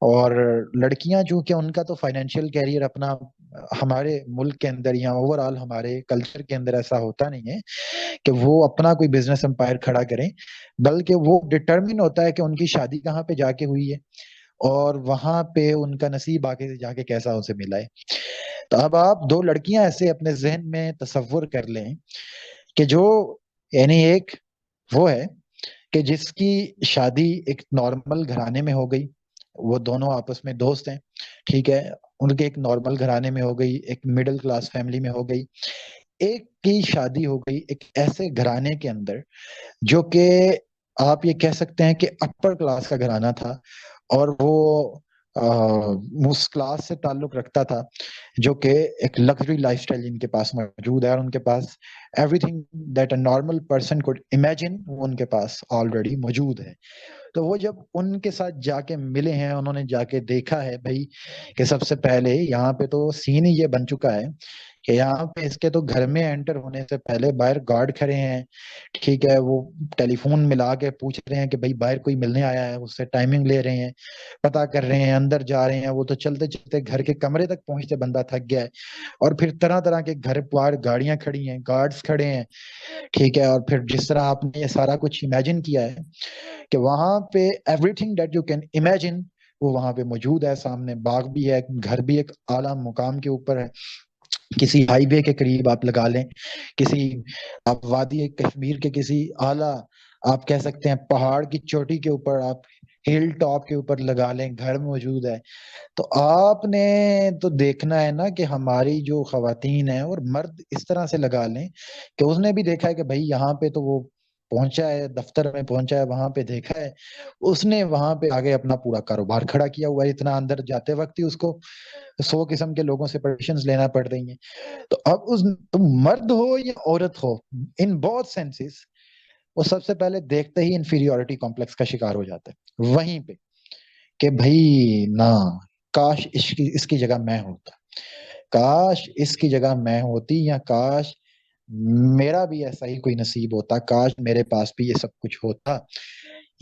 اور لڑکیاں چونکہ ان کا تو فائنینشیل کیریئر اپنا ہمارے ملک کے اندر یا اوور آل ہمارے کلچر کے اندر ایسا ہوتا نہیں ہے کہ وہ اپنا کوئی بزنس امپائر کھڑا کریں، بلکہ وہ ڈٹرمن ہوتا ہے کہ ان کی شادی کہاں پہ جا کے ہوئی ہے، اور وہاں پہ ان کا نصیب آگے سے جا کے کیسا اسے ملا ہے. تو اب آپ 2 لڑکیاں ایسے اپنے ذہن میں تصور کر لیں کہ جو یعنی ایک وہ ہے کہ جس کی شادی ایک نارمل گھرانے میں ہو گئی، وہ دونوں آپس میں دوست ہیں، ٹھیک ہے، ان کے ایک نارمل گھرانے میں ہو گئی، ایک مڈل کلاس فیملی میں ہو گئی. ایک کی شادی ہو گئی ایک ایسے گھرانے کے اندر جو کہ آپ یہ کہہ سکتے ہیں کہ اپر کلاس کا گھرانہ تھا، اور وہ اس کلاس سے تعلق رکھتا تھا جو کہ ایک لگژری لائف سٹائل ان کے پاس موجود ہے، اور ان کے پاس everything that a normal person could imagine وہ ان کے پاس آلریڈی موجود ہے. تو وہ جب ان کے ساتھ جا کے ملے ہیں، انہوں نے جا کے دیکھا ہے بھائی کہ سب سے پہلے یہاں پہ تو سین ہی یہ بن چکا ہے کہ یہاں پہ اس کے تو گھر میں انٹر ہونے سے پہلے باہر گارڈ کھڑے ہیں، ٹھیک ہے، وہ ٹیلی فون ملا کے پوچھ رہے ہیں کہ بھائی باہر کوئی ملنے آیا ہے، اس سے ٹائمنگ لے رہے ہیں. پتا کر رہے ہیں، اندر جا رہے ہیں، وہ تو چلتے چلتے گھر کے کمرے تک پہنچتے بندہ تھک گیا ہے، اور پھر طرح طرح کے گھر پار گاڑیاں کھڑی ہیں، گارڈز کھڑے ہیں، ٹھیک ہے، اور پھر جس طرح آپ نے یہ سارا کچھ امیجن کیا ہے کہ وہاں پہ every thing that you can imagine وہ وہاں پہ موجود ہے، سامنے باغ بھی ہے، گھر بھی ایک اعلیٰ مقام کے اوپر ہے، کسی ہائی وے کے قریب آپ لگا لیں، کسی آپ وادی کشمیر کے کسی اعلیٰ آپ کہہ سکتے ہیں پہاڑ کی چوٹی کے اوپر، آپ ہل ٹاپ کے اوپر لگا لیں، گھر موجود ہے۔ تو آپ نے تو دیکھنا ہے نا کہ ہماری جو خواتین ہیں اور مرد اس طرح سے لگا لیں کہ اس نے بھی دیکھا ہے کہ بھائی یہاں پہ تو وہ پہنچا ہے، دفتر میں پہنچا ہے، وہاں پہ دیکھا ہے، اس نے وہاں پہ آگے اپنا پورا کاروبار کھڑا کیا ہوا ہے، اتنا اندر جاتے وقت ہی اس کو 100 قسم کے لوگوں سے پرمیشنز لینا پڑ رہی ہیں۔ تو اب تم مرد ہو یا عورت ہو، ان بہت سینسز وہ سب سے پہلے دیکھتے ہی انفیریورٹی کمپلیکس کا شکار ہو جاتا ہے وہیں پہ، کہ بھائی نہ، کاش اس کی جگہ میں ہوتا، کاش اس کی جگہ میں ہوتی، یا کاش میرا بھی ایسا ہی کوئی نصیب ہوتا، کاش میرے پاس بھی یہ سب کچھ ہوتا۔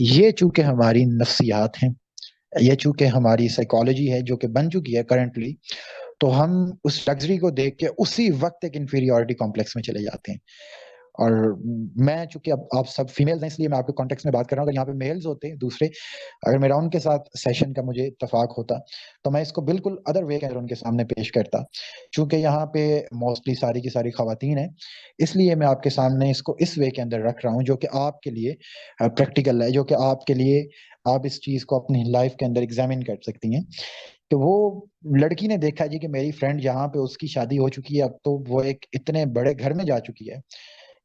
یہ چونکہ ہماری نفسیات ہیں، یہ چونکہ ہماری سائیکالوجی ہے جو کہ بن چکی ہے کرنٹلی، تو ہم اس لگژری کو دیکھ کے اسی وقت ایک انفیریورٹی کمپلیکس میں چلے جاتے ہیں۔ اور میں چونکہ اب آپ سب فیمیلز ہیں اس لیے میں آپ کے کانٹیکس میں بات کر رہا ہوں، اگر یہاں پہ میلز ہوتے ہیں دوسرے، اگر میرا ان کے ساتھ سیشن کا مجھے اتفاق ہوتا تو میں اس کو بالکل ادر وے کے اندر ان کے سامنے پیش کرتا، چونکہ یہاں پہ موسٹلی ساری کی ساری خواتین ہیں، اس لیے میں آپ کے سامنے اس کو اس وے کے اندر رکھ رہا ہوں جو کہ آپ کے لیے پریکٹیکل ہے، جو کہ آپ کے لیے آپ اس چیز کو اپنی لائف کے اندر ایگزامن کر سکتی ہیں کہ وہ لڑکی نے دیکھا جی کہ میری فرینڈ یہاں پہ اس کی شادی ہو چکی ہے، اب تو وہ ایک اتنے بڑے گھر میں جا چکی ہے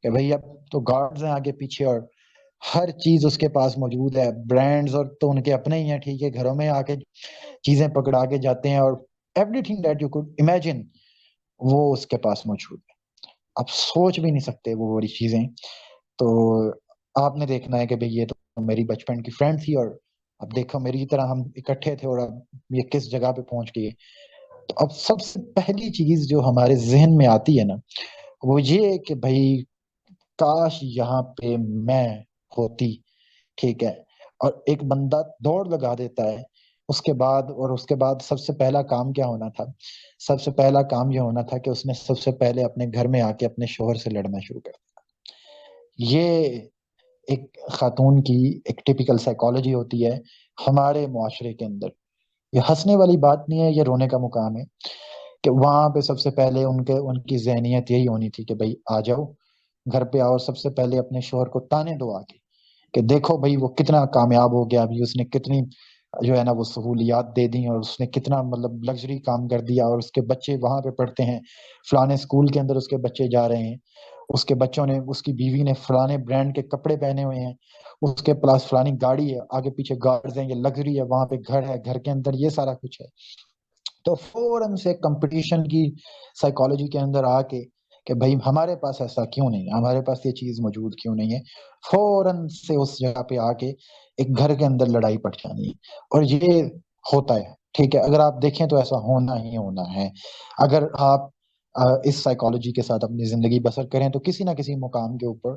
کہ بھئی اب تو گارڈز ہیں آگے پیچھے، اور ہر چیز اس کے پاس موجود ہے، برانڈز اور تو ان کے اپنے ہی ہیں، ٹھیک ہے، گھروں میں آ کے چیزیں پکڑا کے جاتے ہیں، اور every thing that you could imagine وہ اس کے پاس موجود ہے، آپ سوچ بھی نہیں سکتے وہ بڑی چیزیں۔ تو آپ نے دیکھنا ہے کہ بھئی یہ تو میری بچپن کی فرینڈ تھی، اور اب دیکھو میری طرح ہم اکٹھے تھے، اور اب یہ کس جگہ پہ پہنچ گئی ہے۔ تو اب سب سے پہلی چیز جو ہمارے ذہن میں آتی ہے نا وہ یہ کہ بھئی کاش یہاں پہ میں ہوتی، ٹھیک ہے، اور ایک بندہ دوڑ لگا دیتا ہے اس کے بعد، اور اس کے بعد سب سے پہلا کام کیا ہونا تھا؟ سب سے پہلا کام یہ ہونا تھا کہ اس نے سب سے پہلے اپنے گھر میں آ کے اپنے شوہر سے لڑنا شروع کر دیا۔ یہ ایک خاتون کی ایک ٹیپیکل سائیکالوجی ہوتی ہے ہمارے معاشرے کے اندر۔ یہ ہنسنے والی بات نہیں ہے، یہ رونے کا مقام ہے کہ وہاں پہ سب سے پہلے ان کی ذہنیت یہی ہونی تھی کہ بھئی آ جاؤ گھر پہ آؤ، سب سے پہلے اپنے شوہر کو تانے دو آ کے کہ دیکھو بھئی وہ کتنا کامیاب ہو گیا، ابھی اس نے کتنی جو ہے نا وہ سہولیات دے دی، اور اس نے کتنا مطلب لگژری کام کر دیا، اور اس کے بچے وہاں پہ پڑھتے ہیں، فلانے اسکول کے اندر اس کے بچے جا رہے ہیں، اس کے بچوں نے، اس کی بیوی نے فلانے برانڈ کے کپڑے پہنے ہوئے ہیں، اس کے پاس فلانی گاڑی ہے، آگے پیچھے گارڈز ہیں، یہ لگژری ہے، وہاں پہ گھر ہے، گھر کے اندر یہ سارا کچھ ہے۔ تو فوراً سے کمپٹیشن کی سائیکالوجی کے اندر آ کے کہ بھائی ہمارے پاس ایسا کیوں نہیں ہے، ہمارے پاس یہ چیز موجود کیوں نہیں ہے، فوراً سے اس جگہ پہ آ کے ایک گھر کے اندر لڑائی پڑ جانی ہے۔ اور یہ ہوتا ہے، ٹھیک ہے، اگر آپ دیکھیں تو ایسا ہونا ہی ہونا ہے۔ اگر آپ اس سائیکالوجی کے ساتھ اپنی زندگی بسر کریں تو کسی نہ کسی مقام کے اوپر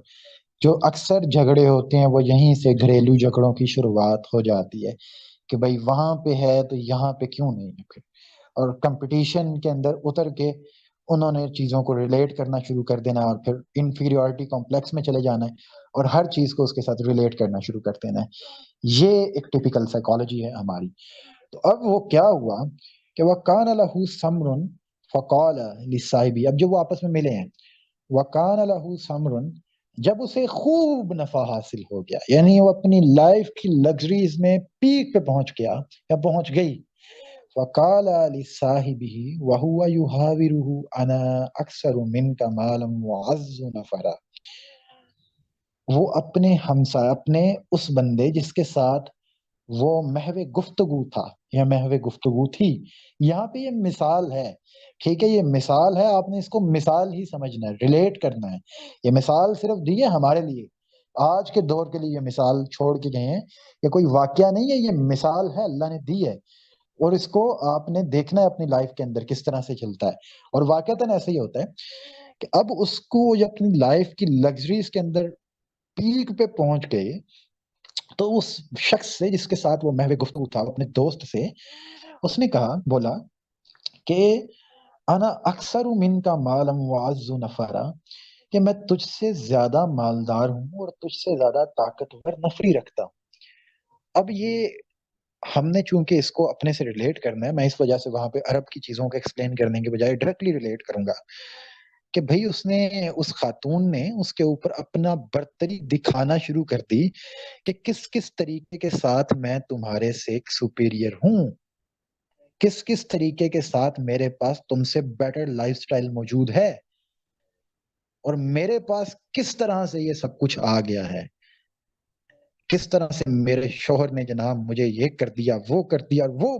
جو اکثر جھگڑے ہوتے ہیں وہ یہیں سے گھریلو جھگڑوں کی شروعات ہو جاتی ہے کہ بھائی وہاں پہ ہے تو یہاں پہ کیوں نہیں ہے پھر، اور کمپٹیشن کے اندر اتر کے انہوں نے چیزوں کو ریلیٹ کرنا شروع کر دینا، اور پھر انفیریورٹی کمپلیکس میں چلے جانا ہے، اور ہر چیز کو اس کے ساتھ ریلیٹ کرنا شروع کر دینا ہے۔ یہ ایک ٹیپیکل سائیکالوجی ہے ہماری۔ تو اب وہ کیا ہوا کہ وَقَانَ لَهُ ثَمْرٌ فَقَالَ لِصَاحِبِهِ، اب جب وہ آپس میں ملے ہیں، وَقَانَ لَهُ ثَمْرٌ، جب اسے خوب نفع حاصل ہو گیا، یعنی وہ اپنی لائف کی لگژریز میں پیک پہ پہنچ گیا یا پہنچ گئی، وقال لصاحبه وهو يحاوره انا اکثر منك مالا وعز نفرا، وہ اپنے ہمسائے، اپنے اس بندے جس کے ساتھ وہ محو گفتگو تھا یا محو گفتگو تھی، یہاں پہ یہ مثال ہے، ٹھیک ہے، یہ مثال ہے، آپ نے اس کو مثال ہی سمجھنا ہے، ریلیٹ کرنا ہے، یہ مثال صرف دی ہے ہمارے لیے، آج کے دور کے لیے یہ مثال چھوڑ کے گئے ہیں، یہ کوئی واقعہ نہیں ہے، یہ مثال ہے، اللہ نے دی ہے، اور اس کو آپ نے دیکھنا ہے اپنی لائف کے اندر کس طرح سے چلتا ہے، اور واقعتاً ایسے ہی ہوتا ہے کہ اب اس کو یہ اپنی لائف کی لگژریز کے اندر پیک پہ پہنچ گئے، تو اس شخص سے جس کے ساتھ وہ محو گفتگو تھا، اپنے دوست سے، اس نے کہا، بولا کہ انا اکثر من کا مالم وعز نفرا، کہ میں تجھ سے زیادہ مالدار ہوں اور تجھ سے زیادہ طاقتور نفری رکھتا ہوں۔ اب یہ ہم نے چونکہ اس کو اپنے سے ریلیٹ کرنا ہے، میں اس وجہ سے وہاں پہ عرب کی چیزوں کو ایکسپلین کرنے کے بجائے ڈائریکٹلی ریلیٹ کروں گا کہ بھئی اس خاتون نے اس کے اوپر اپنا برتری دکھانا شروع کر دی کہ کس کس طریقے کے ساتھ میں تمہارے سے سپیریئر ہوں، کس کس طریقے کے ساتھ میرے پاس تم سے بیٹر لائف سٹائل موجود ہے، اور میرے پاس کس طرح سے یہ سب کچھ آ گیا ہے، کس طرح سے میرے شوہر نے جناب مجھے یہ کر دیا، وہ کر دیا، اور وہ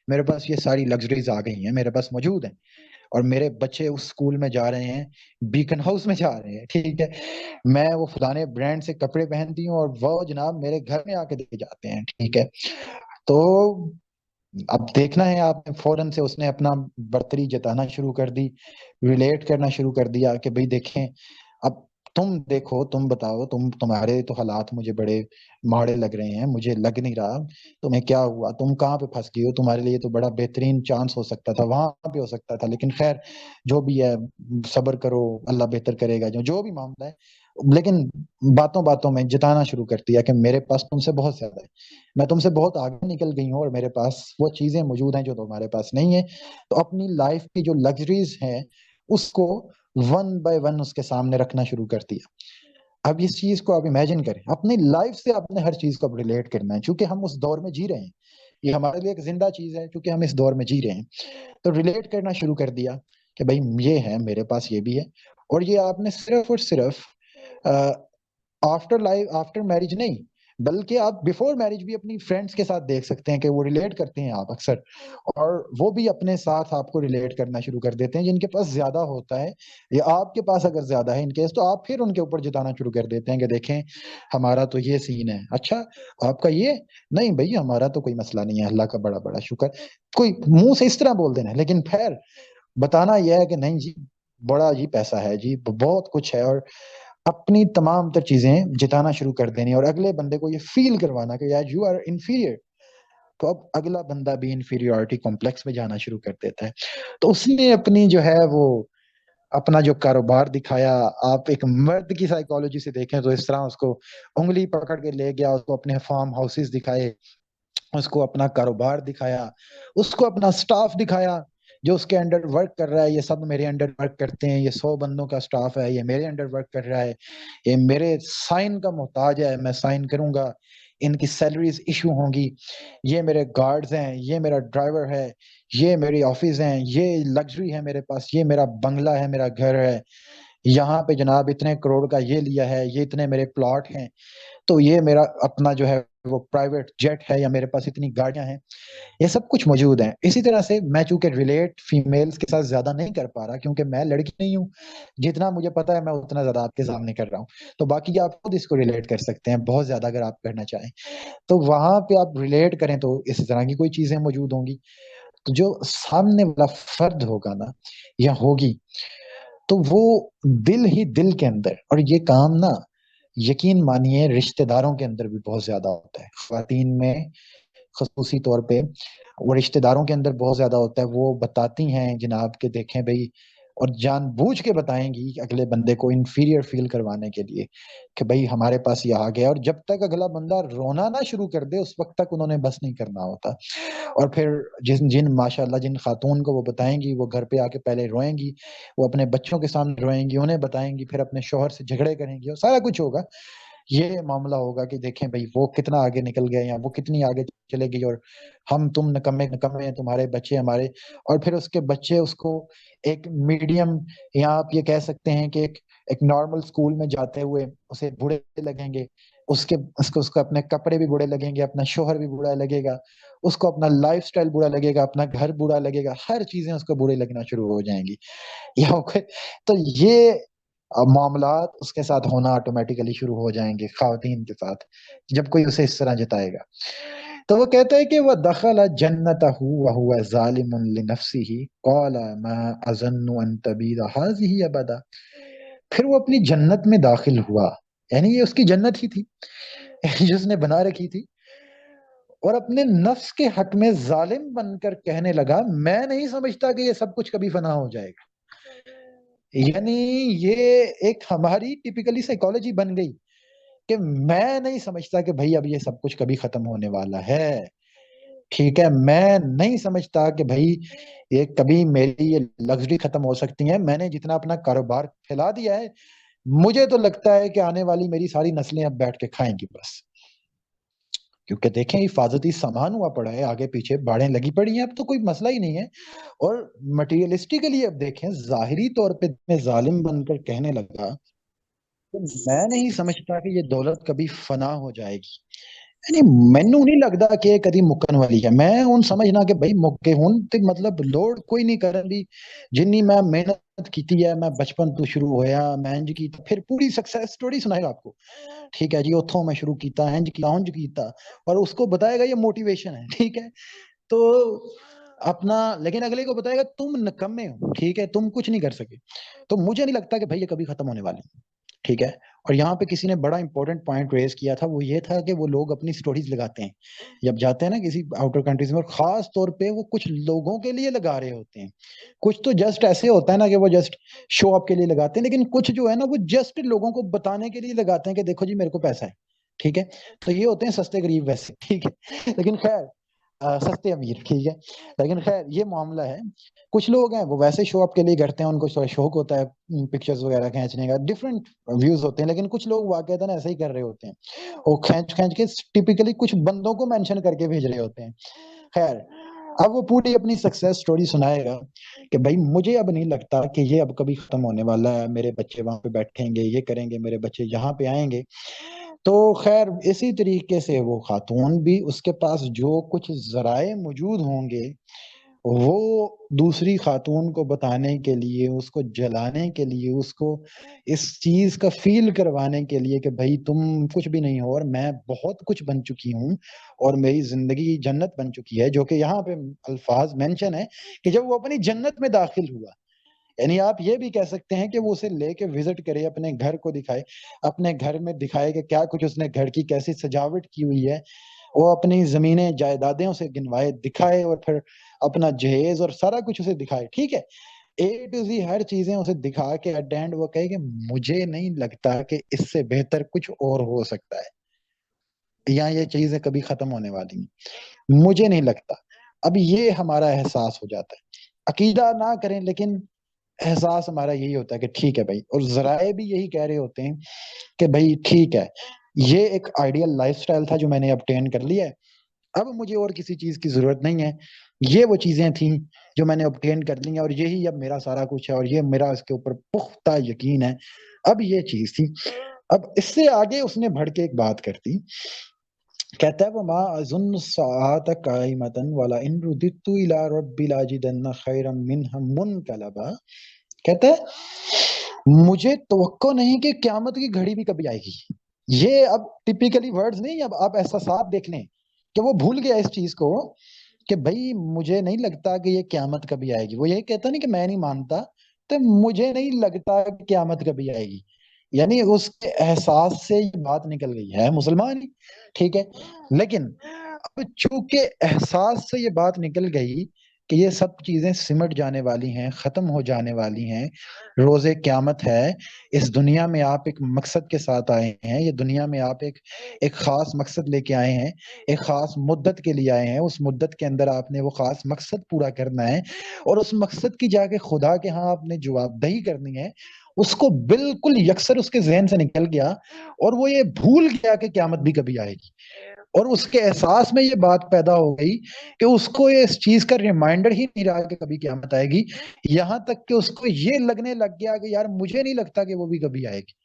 میرے پاس یہ ساری لگژریز آ گئی ہیں، میرے پاس موجود ہیں، اور میرے بچے اس سکول میں جا رہے ہیں، بیکن ہاؤس میں جا رہے ہیں، ٹھیک ہے، میں وہ فلانے برانڈ سے کپڑے پہنتی ہوں اور وہ جناب میرے گھر میں آ کے دے جاتے ہیں، ٹھیک ہے۔ تو اب دیکھنا ہے آپ نے، فوراً سے اس نے اپنا برتری جتانا شروع کر دی، ریلیٹ کرنا شروع کر دیا کہ بھئی دیکھیں، اب تم دیکھو، تم بتاؤ، تمہارے تو حالات مجھے بڑے ماڑے لگ رہے ہیں، مجھے لگ نہیں رہا تمہیں کیا ہوا، تم کہاں پہ پھنس گئی ہو، تمہارے لیے تو بڑا بہترین چانس ہو سکتا تھا، وہاں پہ ہو سکتا تھا، لیکن خیر جو بھی ہے صبر کرو، اللہ بہتر کرے گا، جو بھی معاملہ ہے، لیکن باتوں باتوں میں جتانا شروع کر دیا کہ میرے پاس تم سے بہت زیادہ ہے، میں تم سے بہت آگے نکل گئی ہوں، اور میرے پاس وہ چیزیں موجود ہیں جو تمہارے پاس نہیں ہے۔ تو اپنی لائف کی جو لگژریز ہیں اس کو ون بائی ون اس کے سامنے رکھنا شروع کر دیا۔ اب اس چیز کو آپ امیجن کریں، اپنی لائف سے آپ نے ہر چیز کو ریلیٹ کرنا ہے، چونکہ ہم اس دور میں جی رہے ہیں، یہ ہمارے لیے ایک زندہ چیز ہے، چونکہ ہم اس دور میں جی رہے ہیں، تو ریلیٹ کرنا شروع کر دیا کہ بھائی یہ ہے، میرے پاس یہ بھی ہے، اور یہ آپ نے صرف اور صرف آفٹر میرج نہیں، بلکہ آپ بیفور میرج بھی اپنی فرینڈس کے ساتھ دیکھ سکتے ہیں کہ وہ ریلیٹ کرتے ہیں آپ اکثر، اور وہ بھی اپنے ساتھ آپ کو ریلیٹ کرنا شروع کر دیتے ہیں، جن کے پاس زیادہ ہوتا ہے یا آپ کے پاس اگر زیادہ ہے ان کیس، تو آپ پھر ان کے اوپر جتانا شروع کر دیتے ہیں کہ دیکھیں ہمارا تو یہ سین ہے، اچھا آپ کا یہ نہیں، بھئی ہمارا تو کوئی مسئلہ نہیں ہے، اللہ کا بڑا بڑا شکر، کوئی منہ سے اس طرح بول دینا ہے، لیکن پھر بتانا یہ ہے کہ نہیں جی بڑا جی پیسہ ہے جی، بہت کچھ ہے، اور اپنی تمام تر چیزیں جتانا شروع کر دینی، اور اگلے بندے کو یہ فیل کروانا کہ یار یو آر انفیریئر، تو اب اگلا بندہ بھی انفیریورٹی کمپلیکس میں جانا شروع کر دیتا ہے۔ تو اس نے اپنی جو ہے وہ اپنا جو کاروبار دکھایا، آپ ایک مرد کی سائیکالوجی سے دیکھیں تو اس طرح اس کو انگلی پکڑ کے لے گیا، اس کو اپنے فارم ہاؤسز دکھائے، اس کو اپنا کاروبار دکھایا، اس کو اپنا سٹاف دکھایا جو اس کے انڈر ورک کر رہا ہے، یہ سب میرے انڈر ورک کرتے ہیں، یہ 100 بندوں کا سٹاف ہے، یہ میرے انڈر ورک کر رہا ہے، یہ میرے سائن کا محتاج ہے، میں سائن کروں گا، ان کی سیلریز ایشو ہوں گی، یہ میرے گارڈز ہیں، یہ میرا ڈرائیور ہے، یہ میری آفس ہیں، یہ لگژری ہے میرے پاس، یہ میرا بنگلہ ہے، میرا گھر ہے، یہاں پہ جناب اتنے کروڑ کا یہ لیا ہے، یہ اتنے میرے پلاٹ ہیں، تو یہ میرا اپنا جو ہے وہ پرائیویٹ جیٹ ہے، یا میرے پاس اتنی گاڑیاں ہیں، یہ سب کچھ موجود ہیں۔ اسی طرح سے میں چونکہ ریلیٹ فیمیلز کے ساتھ زیادہ نہیں کر پا رہا کیونکہ میں لڑکی نہیں ہوں، جتنا مجھے پتا ہے میں اتنا زیادہ آپ کے سامنے کر رہا ہوں، تو باقی آپ خود اس کو ریلیٹ کر سکتے ہیں بہت زیادہ اگر آپ کرنا چاہیں، تو وہاں پہ آپ ریلیٹ کریں تو اس طرح کی کوئی چیزیں موجود ہوں گی، تو جو سامنے والا فرد ہوگا نا یا ہوگی، تو وہ دل ہی دل کے اندر، اور یہ کام نا یقین مانیے رشتہ داروں کے اندر بھی بہت زیادہ ہوتا ہے، خواتین میں خصوصی طور پہ وہ رشتہ داروں کے اندر بہت زیادہ ہوتا ہے، وہ بتاتی ہیں جناب کہ دیکھیں بھئی، اور جان بوجھ کے بتائیں گی اگلے بندے کو انفیریئر فیل کروانے کے لیے کہ بھئی ہمارے پاس یہ آ گیا، اور جب تک اگلا بندہ رونا نہ شروع کر دے اس وقت تک انہوں نے بس نہیں کرنا ہوتا، اور پھر جن ماشاءاللہ جن خاتون کو وہ بتائیں گی وہ گھر پہ آ کے پہلے روئیں گی، وہ اپنے بچوں کے سامنے روئیں گی، انہیں بتائیں گی، پھر اپنے شوہر سے جھگڑے کریں گی، اور سارا کچھ ہوگا، یہ معاملہ ہوگا کہ دیکھیں بھئی وہ کتنا آگے نکل گئے یا وہ کتنی آگے چلے گئی، اور ہم تم نکمے نکمے ہیں، تمہارے بچے ہمارے، اور پھر اس کے بچے اس کو ایک میڈیم، یا آپ یہ کہہ سکتے ہیں کہ ایک نارمل سکول میں جاتے ہوئے اسے برے لگیں گے، اس کو اپنے کپڑے بھی برے لگیں گے، اپنا شوہر بھی برا لگے گا، اس کو اپنا لائف سٹائل برا لگے گا، اپنا گھر برا لگے گا، ہر چیزیں اس کو برے لگنا شروع ہو جائیں گی، یا تو یہ معاملات اس کے ساتھ ہونا آٹومیٹیکلی شروع ہو جائیں گے خواتین کے ساتھ جب کوئی اسے اس طرح جتائے گا۔ تو وہ کہتا ہے کہ وہ دخل جنتہ وهو ظالم لنفسه قال ما اظن ان تبید هذه ابدا، پھر وہ اپنی جنت میں داخل ہوا، یعنی یہ اس کی جنت ہی تھی، جس نے بنا رکھی تھی، اور اپنے نفس کے حق میں ظالم بن کر کہنے لگا میں نہیں سمجھتا کہ یہ سب کچھ کبھی فنا ہو جائے گا. یعنی یہ ایک ہماری ٹپیکلی سائیکالوجی بن گئی کہ میں نہیں سمجھتا کہ بھائی اب یہ سب کچھ کبھی ختم ہونے والا ہے. ٹھیک ہے، میں نہیں سمجھتا کہ بھائی یہ کبھی میری یہ لگژری ختم ہو سکتی ہے. میں نے جتنا اپنا کاروبار پھیلا دیا ہے، مجھے تو لگتا ہے کہ آنے والی میری ساری نسلیں اب بیٹھ کے کھائیں گی بس. کیونکہ دیکھیں حفاظتی سامان ہوا پڑا ہے، آگے پیچھے باڑیں لگی پڑی ہیں، اب تو کوئی مسئلہ ہی نہیں ہے. اور مٹیریلسٹیکلی اب دیکھیں، ظاہری طور پہ میں ظالم بن کر کہنے لگا کہ میں نہیں سمجھتا کہ یہ دولت کبھی فنا ہو جائے گی. یعنی مینوں نہیں لگتا کہ یہ کدی مکن والی ہے. میں ہوں سمجھنا کہ بھائی مکے ہوں تے مطلب لوڑ کوئی نہیں کرن دی. جنی میں محنت کیتی ہے، میں بچپن تو شروع ہویا، میں انج کی پھر پوری سکسیس سٹوری سنائے گا آپ کو. ٹھیک ہے جی، اتھوں میں شروع کیتا، انج کیتا اور اس کو بتائے گا یہ موٹیویشن ہے. ٹھیک ہے، تو اپنا لیکن اگلے کو بتائے گا تم نکمے ہو، ٹھیک ہے، تم کچھ نہیں کر سکے. تو مجھے نہیں لگتا کہ بھائی یہ کبھی ختم ہونے والی. ٹھیک ہے. اور یہاں پہ کسی نے بڑا امپورٹنٹ پوائنٹ ریز کیا تھا، وہ یہ تھا کہ وہ لوگ اپنی سٹوریز لگاتے ہیں جب جاتے ہیں نا کسی آؤٹر کنٹریز میں، اور خاص طور پہ وہ کچھ لوگوں کے لیے لگا رہے ہوتے ہیں. کچھ تو جسٹ ایسے ہوتا ہے نا کہ وہ جسٹ شو اپ کے لیے لگاتے ہیں، لیکن کچھ جو ہے نا وہ جسٹ لوگوں کو بتانے کے لیے لگاتے ہیں کہ دیکھو جی میرے کو پیسہ ہے. ٹھیک ہے، تو یہ ہوتے ہیں سستے غریب ویسے. ٹھیک ہے، لیکن خیر سستے امیر. ٹھیک ہے، لیکن خیر یہ معاملہ ہے. کچھ لوگ ہیں وہ ویسے شو اپ کے لیے کرتے ہیں، ان کو شوق ہوتا ہے پکچرز وغیرہ کھینچنے کا، ڈفرینٹ ویوز ہوتے ہیں. لیکن کچھ لوگ واقعتاً ایسے ہی کر رہے ہوتے ہیں، وہ کھینچ کے ٹپیکلی کچھ بندوں کو مینشن کر کے بھیج رہے ہوتے ہیں. خیر، اب وہ پوری اپنی سکسیس سٹوری سنائے گا کہ بھائی مجھے اب نہیں لگتا کہ یہ اب کبھی ختم ہونے والا ہے. میرے بچے وہاں پہ بیٹھیں گے، یہ کریں گے، میرے بچے یہاں پہ آئیں گے. تو خیر اسی طریقے سے وہ خاتون بھی، اس کے پاس جو کچھ ذرائع موجود ہوں گے، وہ دوسری خاتون کو بتانے کے لیے، اس کو جلانے کے لیے، اس کو اس چیز کا فیل کروانے کے لیے کہ بھائی تم کچھ بھی نہیں ہو اور میں بہت کچھ بن چکی ہوں اور میری زندگی جنت بن چکی ہے. جو کہ یہاں پہ الفاظ مینشن ہے کہ جب وہ اپنی جنت میں داخل ہوا. یعنی آپ یہ بھی کہہ سکتے ہیں کہ وہ اسے لے کے وزٹ کرے، اپنے گھر کو دکھائے، اپنے گھر میں دکھائے کہ کیا کچھ اس نے گھر کی کیسی سجاوٹ کی ہوئی ہے. وہ اپنی زمینیں جائیدادیں اسے گنوائے، دکھائے، اور پھر اپنا جہیز اور سارا کچھ اسے دکھائے. ٹھیک ہے، اے ٹو زی ہر چیزیں اسے دکھا کے ایٹ اینڈ وہ کہے کہ مجھے نہیں لگتا کہ اس سے بہتر کچھ اور ہو سکتا ہے، یا یہ چیزیں کبھی ختم ہونے والی ہیں، مجھے نہیں لگتا. اب یہ ہمارا احساس ہو جاتا ہے. عقیدہ نہ کریں لیکن احساس ہمارا یہی ہوتا ہے کہ ٹھیک ہے بھائی. اور ذرائع بھی یہی کہہ رہے ہوتے ہیں کہ بھائی ٹھیک ہے، یہ ایک آئیڈیل لائف سٹائل تھا جو میں نے obtain کر لیا ہے، اب مجھے اور کسی چیز کی ضرورت نہیں ہے. یہ وہ چیزیں تھیں جو میں نے obtain کر لی ہیں، اور یہی اب میرا سارا کچھ ہے، اور یہ میرا اس کے اوپر پختہ یقین ہے. اب یہ چیز تھی. اب اس سے آگے اس نے بڑھ کے ایک بات کرتی، کہتا ہے وما اظن الساعة قائمة ولئن رددت الى ربي لاجدن خيرا منها منقلبا. کہتا ہے مجھے توقع نہیں کہ قیامت کی گھڑی بھی کبھی آئے گی. یہ اب ٹپیکلی ورڈز نہیں، اب آپ احساسات دیکھ لیں کہ وہ بھول گیا اس چیز کو کہ بھائی مجھے نہیں لگتا کہ یہ قیامت کبھی آئے گی. وہ یہ کہتا نہیں کہ میں نہیں مانتا، تو مجھے نہیں لگتا کہ قیامت کبھی آئے گی. یعنی اس کے احساس سے یہ بات نکل گئی ہے، مسلمان ہی. ٹھیک ہے، لیکن اب چونکہ احساس سے یہ بات نکل گئی کہ یہ سب چیزیں سمٹ جانے والی ہیں، ختم ہو جانے والی ہیں، روز قیامت ہے، اس دنیا میں آپ ایک مقصد کے ساتھ آئے ہیں، یہ دنیا میں آپ ایک خاص مقصد لے کے آئے ہیں، ایک خاص مدت کے لیے آئے ہیں. اس مدت کے اندر آپ نے وہ خاص مقصد پورا کرنا ہے، اور اس مقصد کی جا کے خدا کے ہاں آپ نے جواب دہی کرنی ہے. اس کو بالکل یکسر اس کے ذہن سے نکل گیا، اور وہ یہ بھول گیا کہ قیامت بھی کبھی آئے گی. اور اس کے احساس میں یہ بات پیدا ہو گئی کہ اس کو اس چیز کا ریمائنڈر ہی نہیں رہا کہ کبھی قیامت آئے گی. یہاں تک کہ اس کو یہ لگنے لگ گیا کہ یار مجھے نہیں لگتا کہ وہ بھی کبھی آئے گی.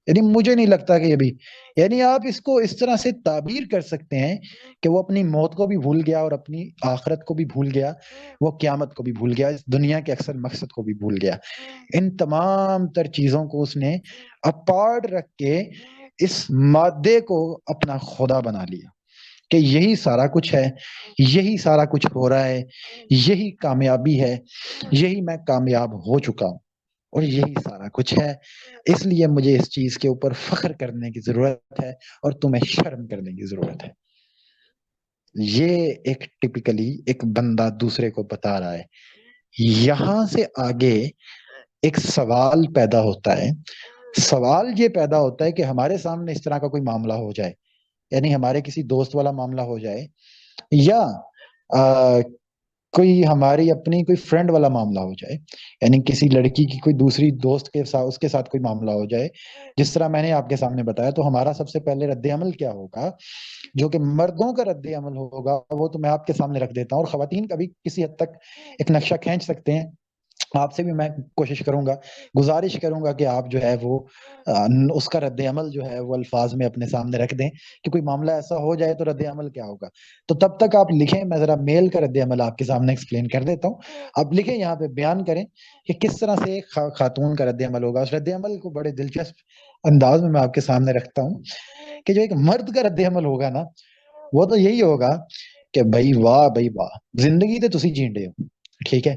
یعنی مجھے نہیں لگتا کہ یہ بھی، یعنی آپ اس کو اس طرح سے تعبیر کر سکتے ہیں کہ وہ اپنی موت کو بھی بھول گیا، اور اپنی آخرت کو بھی بھول گیا، وہ قیامت کو بھی بھول گیا، اس دنیا کے اکثر مقصد کو بھی بھول گیا. ان تمام تر چیزوں کو اس نے اپارٹ رکھ کے اس مادے کو اپنا خدا بنا لیا کہ یہی سارا کچھ ہے، یہی سارا کچھ ہو رہا ہے، یہی کامیابی ہے، یہی میں کامیاب ہو چکا ہوں. اور یہی سارا کچھ ہے. اس لیے مجھے اس چیز کے اوپر فخر کرنے کی ضرورت ہے اور تمہیں شرم کرنے کی ضرورت ہے. یہ ایک ٹپیکلی ایک بندہ دوسرے کو بتا رہا ہے. یہاں سے آگے ایک سوال پیدا ہوتا ہے. سوال یہ پیدا ہوتا ہے کہ ہمارے سامنے اس طرح کا کوئی معاملہ ہو جائے، یعنی ہمارے کسی دوست والا معاملہ ہو جائے، یا کوئی ہماری اپنی کوئی فرینڈ والا معاملہ ہو جائے، یعنی کسی لڑکی کی کوئی دوسری دوست کے ساتھ اس کے ساتھ کوئی معاملہ ہو جائے جس طرح میں نے آپ کے سامنے بتایا، تو ہمارا سب سے پہلے رد عمل کیا ہوگا؟ جو کہ مردوں کا رد عمل ہوگا وہ تو میں آپ کے سامنے رکھ دیتا ہوں، اور خواتین کا بھی کسی حد تک ایک نقشہ کھینچ سکتے ہیں. آپ سے بھی میں کوشش کروں گا، گزارش کروں گا کہ آپ جو ہے وہ اس کا رد عمل جو ہے وہ الفاظ میں اپنے سامنے رکھ دیں کہ کوئی معاملہ ایسا ہو جائے تو رد عمل کیا ہوگا. تو تب تک آپ لکھیں، میں ذرا میل کا رد عمل آپ کے سامنے ایکسپلین کر دیتا ہوں. آپ لکھیں، یہاں پہ بیان کریں کہ کس طرح سے ایک خاتون کا رد عمل ہوگا. اس رد عمل کو بڑے دلچسپ انداز میں آپ کے سامنے رکھتا ہوں کہ جو ایک مرد کا رد عمل ہوگا نا، وہ تو یہی ہوگا کہ بھائی واہ بھائی واہ، زندگی تو تسی جین رہے ہو. ٹھیک ہے،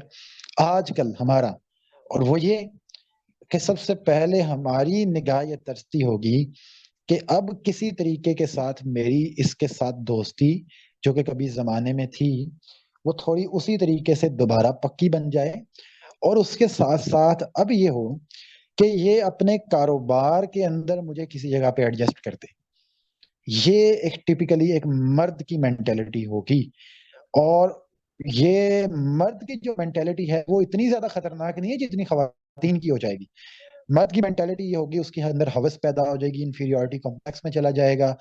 آج کل ہمارا، اور وہ یہ کہ سب سے پہلے ہماری نگاہ یہ ترستی ہوگی کہ اب کسی طریقے کے ساتھ میری اس کے ساتھ دوستی جو کہ کبھی زمانے میں تھی وہ تھوڑی اسی طریقے سے دوبارہ پکی بن جائے، اور اس کے ساتھ ساتھ اب یہ ہو کہ یہ اپنے کاروبار کے اندر مجھے کسی جگہ پہ ایڈجسٹ کر دے. یہ ایک ٹپیکلی ایک مرد کی مینٹیلٹی ہوگی. اور یہ مرد کی جو مینٹیلٹی ہے وہ اتنی زیادہ خطرناک نہیں ہے جتنی خواتین کی ہو جائے گی. مرد کی مینٹیلٹی یہ ہوگی، اس کے اندر ہوس پیدا ہو جائے گی، انفیریورٹی کمپلیکس میں چلا جائے گا.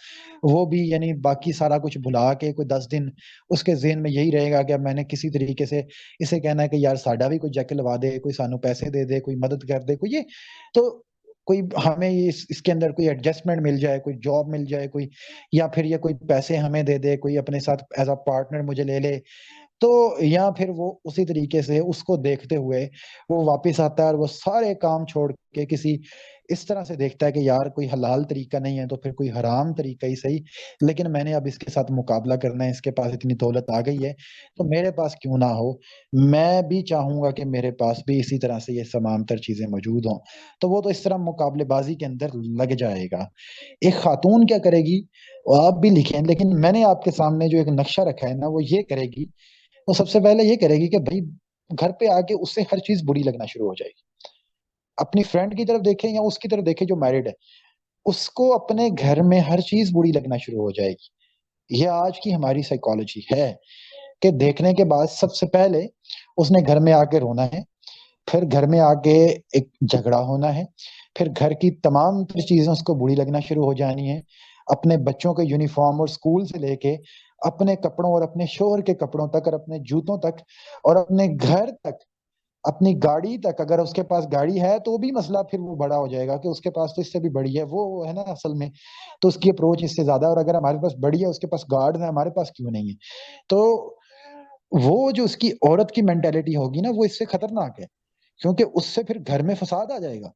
وہ بھی یعنی باقی سارا کچھ بھلا کے کوئی 10 دن اس کے ذہن میں یہی رہے گا کہ اب میں نے کسی طریقے سے اسے کہنا ہے کہ یار ساڈا بھی کوئی جیک لوا دے، کوئی سانو پیسے دے دے، کوئی مدد کر دے، کوئی یہ تو کوئی ہمیں اس کے اندر کوئی ایڈجسٹمنٹ مل جائے، کوئی جاب مل جائے، کوئی یا پھر یہ کوئی پیسے ہمیں دے دے، کوئی اپنے ساتھ ایز اے پارٹنر مجھے لے لے. تو یا پھر وہ اسی طریقے سے اس کو دیکھتے ہوئے وہ واپس آتا ہے اور وہ سارے کام چھوڑ کے کسی اس طرح سے دیکھتا ہے کہ یار کوئی حلال طریقہ نہیں ہے تو پھر کوئی حرام طریقہ ہی صحیح، لیکن میں نے اب اس کے ساتھ مقابلہ کرنا ہے، اس کے پاس اتنی دولت آ گئی ہے تو میرے پاس کیوں نہ ہو. میں بھی چاہوں گا کہ میرے پاس بھی اسی طرح سے یہ تمام تر چیزیں موجود ہوں. تو وہ تو اس طرح مقابلے بازی کے اندر لگ جائے گا. ایک خاتون کیا کرے گی وہ آپ بھی لکھیں، لیکن میں نے آپ کے سامنے جو ایک نقشہ رکھا ہے نا وہ یہ کرے گی. وہ سب سے پہلے یہ کرے گی کہ بھائی گھر پہ آ کے اس سے ہر چیز بری لگنا شروع ہو جائے گی. اپنی فرینڈ کی طرف دیکھیں یا اس کی طرف دیکھیں جو میرڈ ہے، اس کو اپنے گھر میں ہر چیز بری لگنا شروع ہو جائے گی. یہ آج کی ہماری سائیکالوجی ہے کہ دیکھنے کے بعد سب سے پہلے اس نے گھر میں آ کے رونا ہے، پھر گھر میں آ کے ایک جھگڑا ہونا ہے، پھر گھر کی تمام تر چیزیں اس کو بری لگنا شروع ہو جانی ہے. اپنے بچوں کے یونیفارم اور سکول سے لے کے اپنے کپڑوں اور اپنے شوہر کے کپڑوں تک اور اپنے جوتوں تک اور اپنے گھر تک، اپنی گاڑی تک، اگر اس کے پاس گاڑی ہے تو بھی مسئلہ پھر وہ بڑا ہو جائے گا کہ اس کے پاس تو اس سے بھی بڑی ہے وہ ہے نا اصل میں، تو اس کی اپروچ اس سے زیادہ، اور اگر ہمارے پاس بڑی ہے اس کے پاس گارڈ ہے ہمارے پاس کیوں نہیں ہے. تو وہ جو اس کی عورت کی مینٹیلٹی ہوگی نا وہ اس سے خطرناک ہے، کیونکہ اس سے پھر گھر میں فساد آ جائے گا.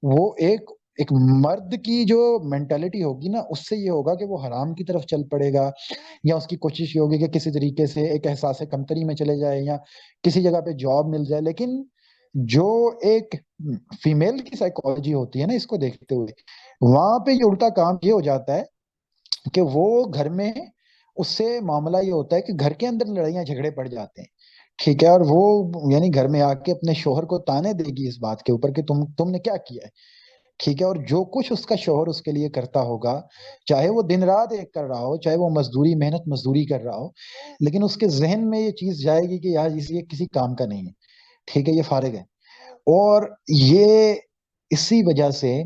وہ ایک مرد کی جو مینٹیلٹی ہوگی نا اس سے یہ ہوگا کہ وہ حرام کی طرف چل پڑے گا، یا اس کی کوشش یہ ہوگی کہ کسی طریقے سے ایک احساس کمتری میں چلے جائے یا کسی جگہ پہ جاب مل جائے. لیکن جو ایک فیمیل کی سائیکالوجی ہوتی ہے نا اس کو دیکھتے ہوئے، وہاں پہ یہ الٹا کام یہ ہو جاتا ہے کہ وہ گھر میں اس سے معاملہ یہ ہوتا ہے کہ گھر کے اندر لڑائیاں جھگڑے پڑ جاتے ہیں. ٹھیک ہے، اور وہ یعنی گھر میں آ کے اپنے شوہر کو تانے دے گی اس بات کے اوپر کہ تم نے کیا کیا ہے. ٹھیک ہے، اور جو کچھ اس کا شوہر اس کے لیے کرتا ہوگا، چاہے وہ دن رات ایک کر رہا ہو، چاہے وہ مزدوری محنت مزدوری کر رہا ہو، لیکن اس کے ذہن میں یہ چیز جائے گی کہ یار یہ کسی کام کا نہیں ہے. ٹھیک ہے، یہ فارغ ہے. اور یہ اسی وجہ سے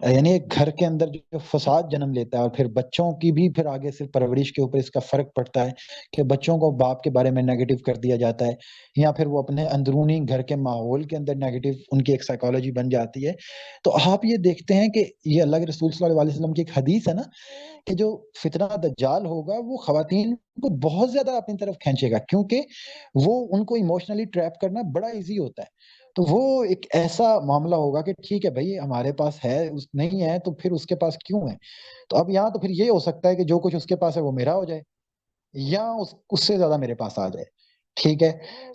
یعنی ایک گھر کے اندر جو فساد جنم لیتا ہے، اور پھر بچوں کی بھی پھر آگے سے پرورش کے اوپر اس کا فرق پڑتا ہے کہ بچوں کو باپ کے بارے میں نیگیٹو کر دیا جاتا ہے، یا پھر وہ اپنے اندرونی گھر کے ماحول کے اندر نیگیٹو ان کی ایک سائیکالوجی بن جاتی ہے. تو آپ یہ دیکھتے ہیں کہ یہ اللہ کے رسول صلی اللہ علیہ وسلم کی ایک حدیث ہے نا کہ جو فتنہ دجال ہوگا وہ خواتین کو بہت زیادہ اپنی طرف کھینچے گا، کیونکہ وہ ان کو ایموشنلی ٹریپ کرنا بڑا ایزی ہوتا ہے. تو وہ ایک ایسا معاملہ ہوگا کہ ٹھیک ہے بھائی ہمارے پاس ہے، نہیں ہے تو پھر اس کے پاس کیوں ہے. تو اب یہاں تو پھر یہ ہو سکتا ہے کہ جو کچھ اس کے پاس ہے وہ میرا ہو جائے، یا اس سے زیادہ میرے پاس آ جائے. ٹھیک ہے.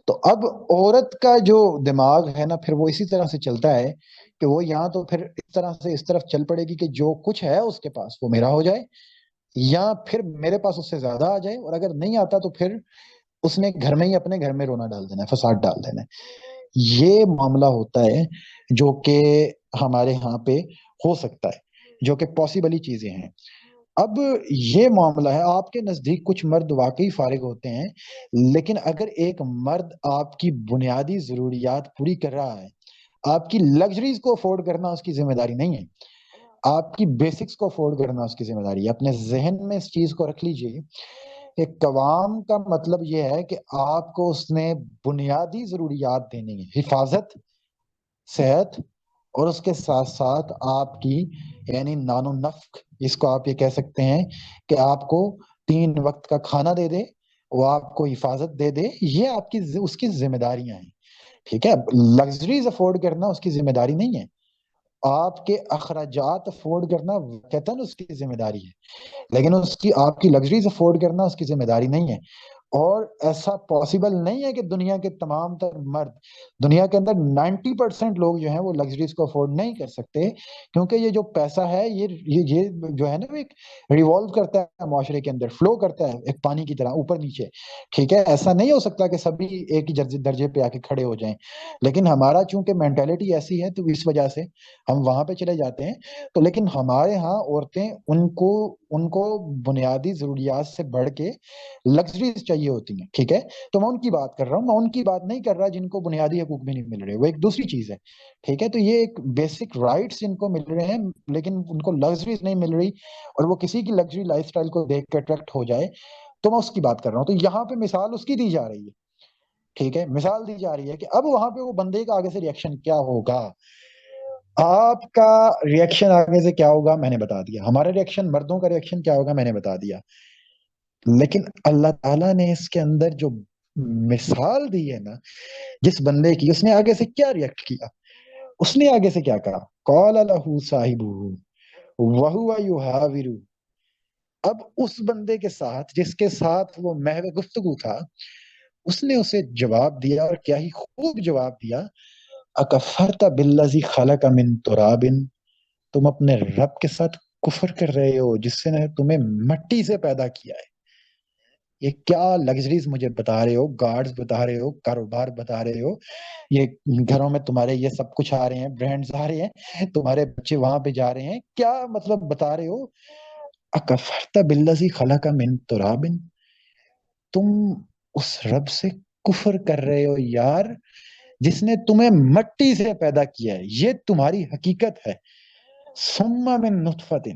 تو اب عورت کا جو دماغ ہے نا پھر وہ اسی طرح سے چلتا ہے کہ وہ یہاں تو پھر اس طرح سے اس طرف چل پڑے گی کہ جو کچھ ہے اس کے پاس وہ میرا ہو جائے، یا پھر میرے پاس اس سے زیادہ آ جائے، اور اگر نہیں آتا تو پھر اس نے گھر میں ہی اپنے گھر میں رونا ڈال دینا ہے، فساد ڈال دینا ہے. یہ معاملہ ہوتا ہے جو کہ ہمارے ہاں پہ ہو سکتا ہے، جو کہ پاسبلی چیزیں ہیں. اب یہ معاملہ ہے، آپ کے نزدیک کچھ مرد واقعی فارغ ہوتے ہیں، لیکن اگر ایک مرد آپ کی بنیادی ضروریات پوری کر رہا ہے، آپ کی لگژریز کو افورڈ کرنا اس کی ذمہ داری نہیں ہے، آپ کی بیسکس کو افورڈ کرنا اس کی ذمہ داری ہے. اپنے ذہن میں اس چیز کو رکھ لیجئے کہ قوام کا مطلب یہ ہے کہ آپ کو اس نے بنیادی ضروریات دینی ہے، حفاظت، صحت، اور اس کے ساتھ ساتھ آپ کی یعنی نان و نفق، اس کو آپ یہ کہہ سکتے ہیں کہ آپ کو 3 وقت کا کھانا دے دے، وہ آپ کو حفاظت دے دے. یہ آپ کی اس کی ذمہ داریاں ہیں. ٹھیک ہے. لگژریز افورڈ کرنا اس کی ذمہ داری نہیں ہے، آپ کے اخراجات افورڈ کرنا واقعتاً اس کی ذمہ داری ہے، لیکن اس کی آپ کی لگژریز افورڈ کرنا اس کی ذمہ داری نہیں ہے. اور ایسا پاسبل نہیں ہے کہ دنیا کے تمام تر مرد، دنیا کے اندر 90% لوگ جو ہیں وہ لگژریز کو افورڈ نہیں کر سکتے، کیونکہ یہ جو پیسہ ہے یہ جو ہے نا وہ ایک ریوالو کرتا ہے معاشرے کے اندر، فلو کرتا ہے ایک پانی کی طرح اوپر نیچے. ٹھیک ہے. ایسا نہیں ہو سکتا کہ سبھی ایک ہی درجے پہ آ کے کھڑے ہو جائیں، لیکن ہمارا چونکہ مینٹالٹی ایسی ہے تو اس وجہ سے ہم وہاں پہ چلے جاتے ہیں. تو لیکن ہمارے ہاں عورتیں ان کو بنیادی ضروریات سے بڑھ کے لگژریز چاہیے ہوتی ہیں. ٹھیک ہے. تو میں ان کی بات کر رہا ہوں، میں ان کی بات نہیں کر رہا جن کو بنیادی حقوق بھی نہیں مل رہے، وہ ایک دوسری چیز ہے. ٹھیک ہے. تو یہ ایک بیسک رائٹس جن کو مل رہے ہیں لیکن ان کو لگژریز نہیں مل رہی، اور وہ کسی کی لگژری لائف سٹائل کو دیکھ کے اٹریکٹ ہو جائے، تو میں اس کی بات کر رہا ہوں. تو یہاں پہ مثال اس کی دی جا رہی ہے. ٹھیک ہے. مثال دی جا رہی ہے کہ اب وہاں پہ وہ بندے کا آگے سے ریئیکشن کیا ہوگا. آپ کا ریئیکشن آگے سے کیا ہوگا میں نے بتا دیا، ہمارا ریئیکشن، مردوں کا ریئیکشن کیا ہوگا میں نے بتا دیا. لیکن اللہ تعالیٰ نے اس کے اندر جو مثال دی ہے نا جس بندے کی، اس نے آگے سے کیا ریئیکٹ کیا، اس نے آگے سے کیا کہا. قال له صاحبہ وهو يحاور. اب اس بندے کے ساتھ جس کے ساتھ وہ محو گفتگو تھا، اس نے اسے جواب دیا، اور کیا ہی خوب جواب دیا. اکفرت بالذی خلق من تراب. تم اپنے رب کے ساتھ کفر کر رہے ہو جس نے تمہیں مٹی سے پیدا کیا ہے. یہ کیا لگژریز مجھے بتا رہے ہو، گارڈز بتا رہے ہو، کاروبار بتا رہے ہو، یہ گھروں میں تمہارے یہ سب کچھ آ رہے ہیں، برانڈز آ رہے ہیں، تمہارے بچے وہاں پہ جا رہے ہیں، کیا مطلب بتا رہے ہو. اکفرت بالذی خلق من تراب. تم اس رب سے کفر کر رہے ہو یار جس نے تمہیں مٹی سے پیدا کیا ہے، یہ تمہاری حقیقت ہے. ثم من نطفت.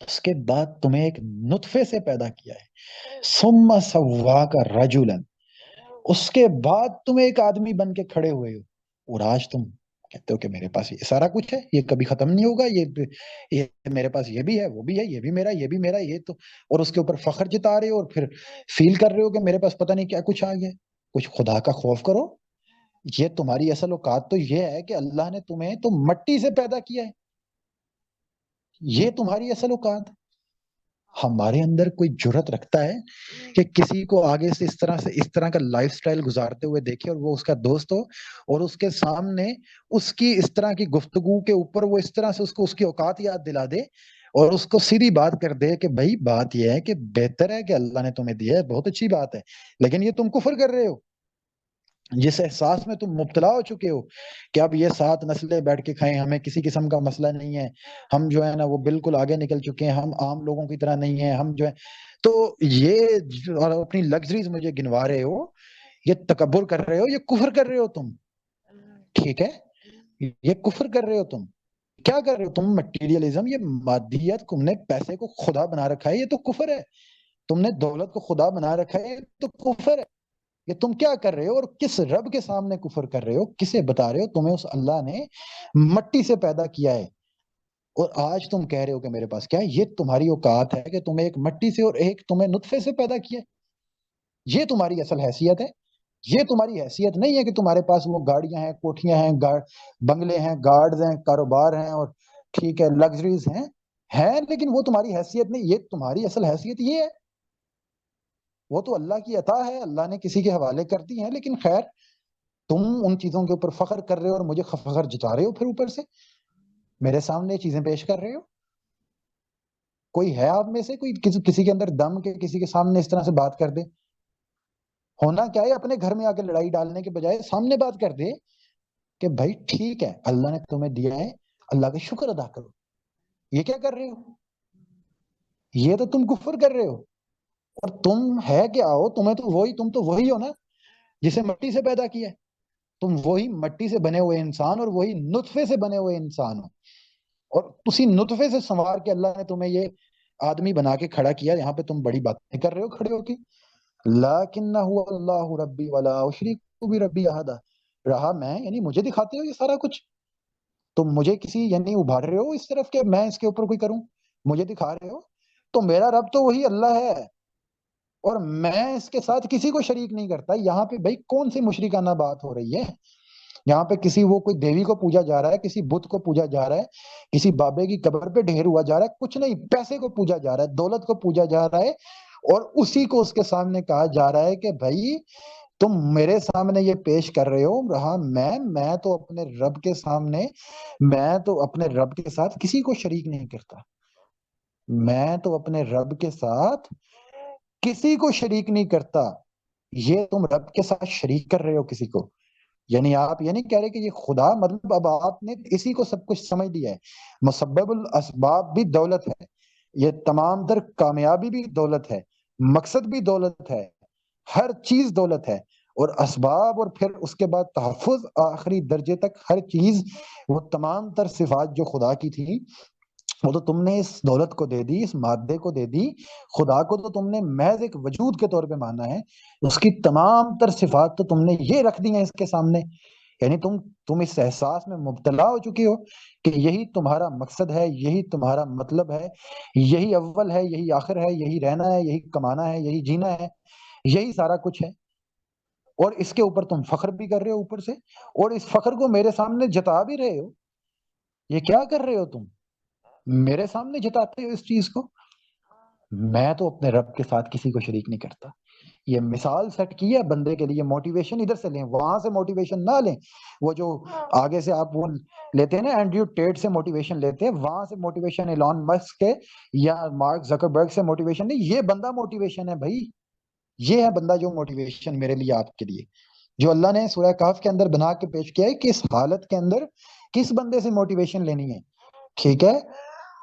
اس کے بعد تمہیں ایک نطفے سے پیدا کیا ہے. ثم سواک رجلا. اس کے بعد تم ایک آدمی بن کے کھڑے ہوئے ہو، اور آج تم کہتے ہو کہ میرے پاس یہ سارا کچھ ہے، یہ کبھی ختم نہیں ہوگا، یہ میرے پاس یہ بھی ہے، وہ بھی ہے، یہ بھی میرا، یہ بھی میرا، یہ تو، اور اس کے اوپر فخر جتا رہے ہو، اور پھر فیل کر رہے ہو کہ میرے پاس پتہ نہیں کیا کچھ آ گیا. کچھ خدا کا خوف کرو. یہ تمہاری اصل اوقات تو یہ ہے کہ اللہ نے تمہیں تو مٹی سے پیدا کیا ہے، یہ تمہاری اصل اوقات. ہمارے اندر کوئی جرت رکھتا ہے کہ کسی کو آگے سے اس طرح کا لائف سٹائل گزارتے ہوئے دیکھے، اور وہ اس کا دوست ہو، اور اس کے سامنے اس کی اس طرح کی گفتگو کے اوپر وہ اس طرح سے اس کی اوقات یاد دلا دے، اور اس کو سیدھی بات کر دے کہ بھائی بات یہ ہے کہ بہتر ہے کہ اللہ نے تمہیں دیا ہے، بہت اچھی بات ہے، لیکن یہ تم کفر کر رہے ہو. جس احساس میں تم مبتلا ہو چکے ہو کہ اب یہ 7 نسلیں بیٹھ کے کھائیں، ہمیں کسی قسم کا مسئلہ نہیں ہے، ہم جو ہے نا وہ بالکل آگے نکل چکے ہیں، ہم عام لوگوں کی طرح نہیں ہیں، ہم جو ہے تو یہ اور اپنی لگژریز مجھے گنوا رہے ہو، یہ تکبر کر رہے ہو، یہ کفر کر رہے ہو تم. ٹھیک ہے. یہ کفر کر رہے ہو تم. کیا کر رہے ہو تم؟ مٹیریلزم، یہ مادیت، تم نے پیسے کو خدا بنا رکھا ہے، یہ تو کفر ہے. تم نے دولت کو خدا بنا رکھا ہے، یہ تو کفر ہے. یہ تم کیا کر رہے ہو، اور کس رب کے سامنے کفر کر رہے ہو؟ کسے بتا رہے ہو تمہیں اس اللہ نے مٹی سے پیدا کیا ہے، اور آج تم کہہ رہے ہو کہ میرے پاس کیا ہے؟ یہ تمہاری اوقات ہے کہ تمہیں ایک مٹی سے اور ایک تمہیں نطفے سے پیدا کیا ہے. یہ تمہاری اصل حیثیت ہے. یہ تمہاری حیثیت نہیں ہے کہ تمہارے پاس وہ گاڑیاں ہیں، کوٹھیاں ہیں، بنگلے ہیں، گارڈز ہیں، کاروبار ہیں، اور ٹھیک ہے لگژریز ہیں، لیکن وہ تمہاری حیثیت نہیں. یہ تمہاری اصل حیثیت یہ ہے. وہ تو اللہ کی عطا ہے، اللہ نے کسی کے حوالے کر دی ہیں، لیکن خیر تم ان چیزوں کے اوپر فخر کر رہے ہو اور مجھے فخر جتا رہے ہو، پھر اوپر سے میرے سامنے یہ چیزیں پیش کر رہے ہو۔ کوئی ہے آپ میں سے کوئی کسی کے اندر دم کے کسی کے سامنے اس طرح سے بات کر دے؟ ہونا کیا ہے، اپنے گھر میں آ کے لڑائی ڈالنے کے بجائے سامنے بات کر دے کہ بھائی ٹھیک ہے، اللہ نے تمہیں دیا ہے، اللہ کا شکر ادا کرو۔ یہ کیا کر رہے ہو؟ یہ تو تم کفر کر رہے ہو۔ اور تم ہے کیا ہو؟ تم تو وہی ہو نا جسے مٹی سے پیدا کیا ہے۔ تم وہی مٹی سے بنے ہوئے انسان اور وہی نطفے سے بنے ہوئے انسان ہو، اور اسی نطفے سے سنوار کے اللہ نے تمہیں یہ آدمی بنا کے کھڑا کیا۔ یہاں پہ تم بڑی باتیں کر رہے ہو کھڑے ہو کے، لیکن هو اللہ ربی ولا اشرک بربی احدا، رہا میں یعنی مجھے دکھاتے ہو یہ سارا کچھ، تم مجھے کسی یعنی ابھار رہے ہو اس طرف کہ میں اس کے اوپر کوئی کروں، مجھے دکھا رہے ہو، تو میرا رب تو وہی اللہ ہے اور میں اس کے ساتھ کسی کو شریک نہیں کرتا۔ یہاں پہ بھائی کون سی مشرکانہ بات ہو رہی ہے؟ یہاں پہ کسی وہ کوئی دیوی کو پوجا جا رہا ہے، کسی بت کو پوجا جا رہا ہے، کسی بابے کی قبر پہ ڈھیر ہوا جا رہا ہے؟ کچھ نہیں، پیسے کو پوجا جا رہا ہے، دولت کو پوجا جا رہا ہے، اور اسی کو اس کے سامنے کہا جا رہا ہے کہ بھائی تم میرے سامنے یہ پیش کر رہے ہو، رہا میں تو اپنے رب کے سامنے، میں تو اپنے رب کے ساتھ کسی کو شریک نہیں کرتا، میں تو اپنے رب کے ساتھ کسی کو شریک نہیں کرتا۔ یہ تم رب کے ساتھ شریک کر رہے ہو کسی کو، یعنی آپ یہ نہیں کہہ رہے کہ یہ خدا، مطلب اب آپ نے اسی کو سب کچھ سمجھ لیا ہے۔ مسبب الاسباب بھی دولت ہے، یہ تمام تر کامیابی بھی دولت ہے، مقصد بھی دولت ہے، ہر چیز دولت ہے، اور اسباب اور پھر اس کے بعد تحفظ آخری درجے تک ہر چیز، وہ تمام تر صفات جو خدا کی تھی وہ تو تم نے اس دولت کو دے دی، اس مادے کو دے دی۔ خدا کو تو تم نے محض ایک وجود کے طور پہ مانا ہے، اس کی تمام تر صفات تو تم نے یہ رکھ دی ہیں اس کے سامنے، یعنی تم اس احساس میں مبتلا ہو چکے ہو کہ یہی تمہارا مقصد ہے، یہی تمہارا مطلب ہے، یہی اول ہے، یہی آخر ہے، یہی رہنا ہے، یہی کمانا ہے، یہی جینا ہے، یہی سارا کچھ ہے، اور اس کے اوپر تم فخر بھی کر رہے ہو اوپر سے، اور اس فخر کو میرے سامنے جتا بھی رہے ہو۔ یہ کیا کر رہے ہو تم؟ میرے سامنے جتاتے ہو اس چیز کو۔ میں تو اپنے رب کے ساتھ کسی کو شریک نہیں کرتا۔ یہ مثال سیٹ کی ہے بندے کے لیے، موٹیویشن ادھر سے لیں، وہاں سے موٹیویشن نہ لیں۔ وہ جو آگے سے آپ وہ لیتے ہیں نا، اینڈریو ٹیٹ سے موٹیویشن لیتے ہیں، وہاں سے موٹیویشن ایلون مسک کے یا مارک زکربرگ سے موٹیویشن نہیں، یہ بندہ موٹیویشن ہے بھائی، یہ ہے بندہ جو موٹیویشن میرے لیے، آپ کے لیے، جو اللہ نے سورہ کہف کے اندر بنا کے پیش کیا ہے کہ اس حالت کے اندر کس بندے سے موٹیویشن لینی ہے، ٹھیک ہے؟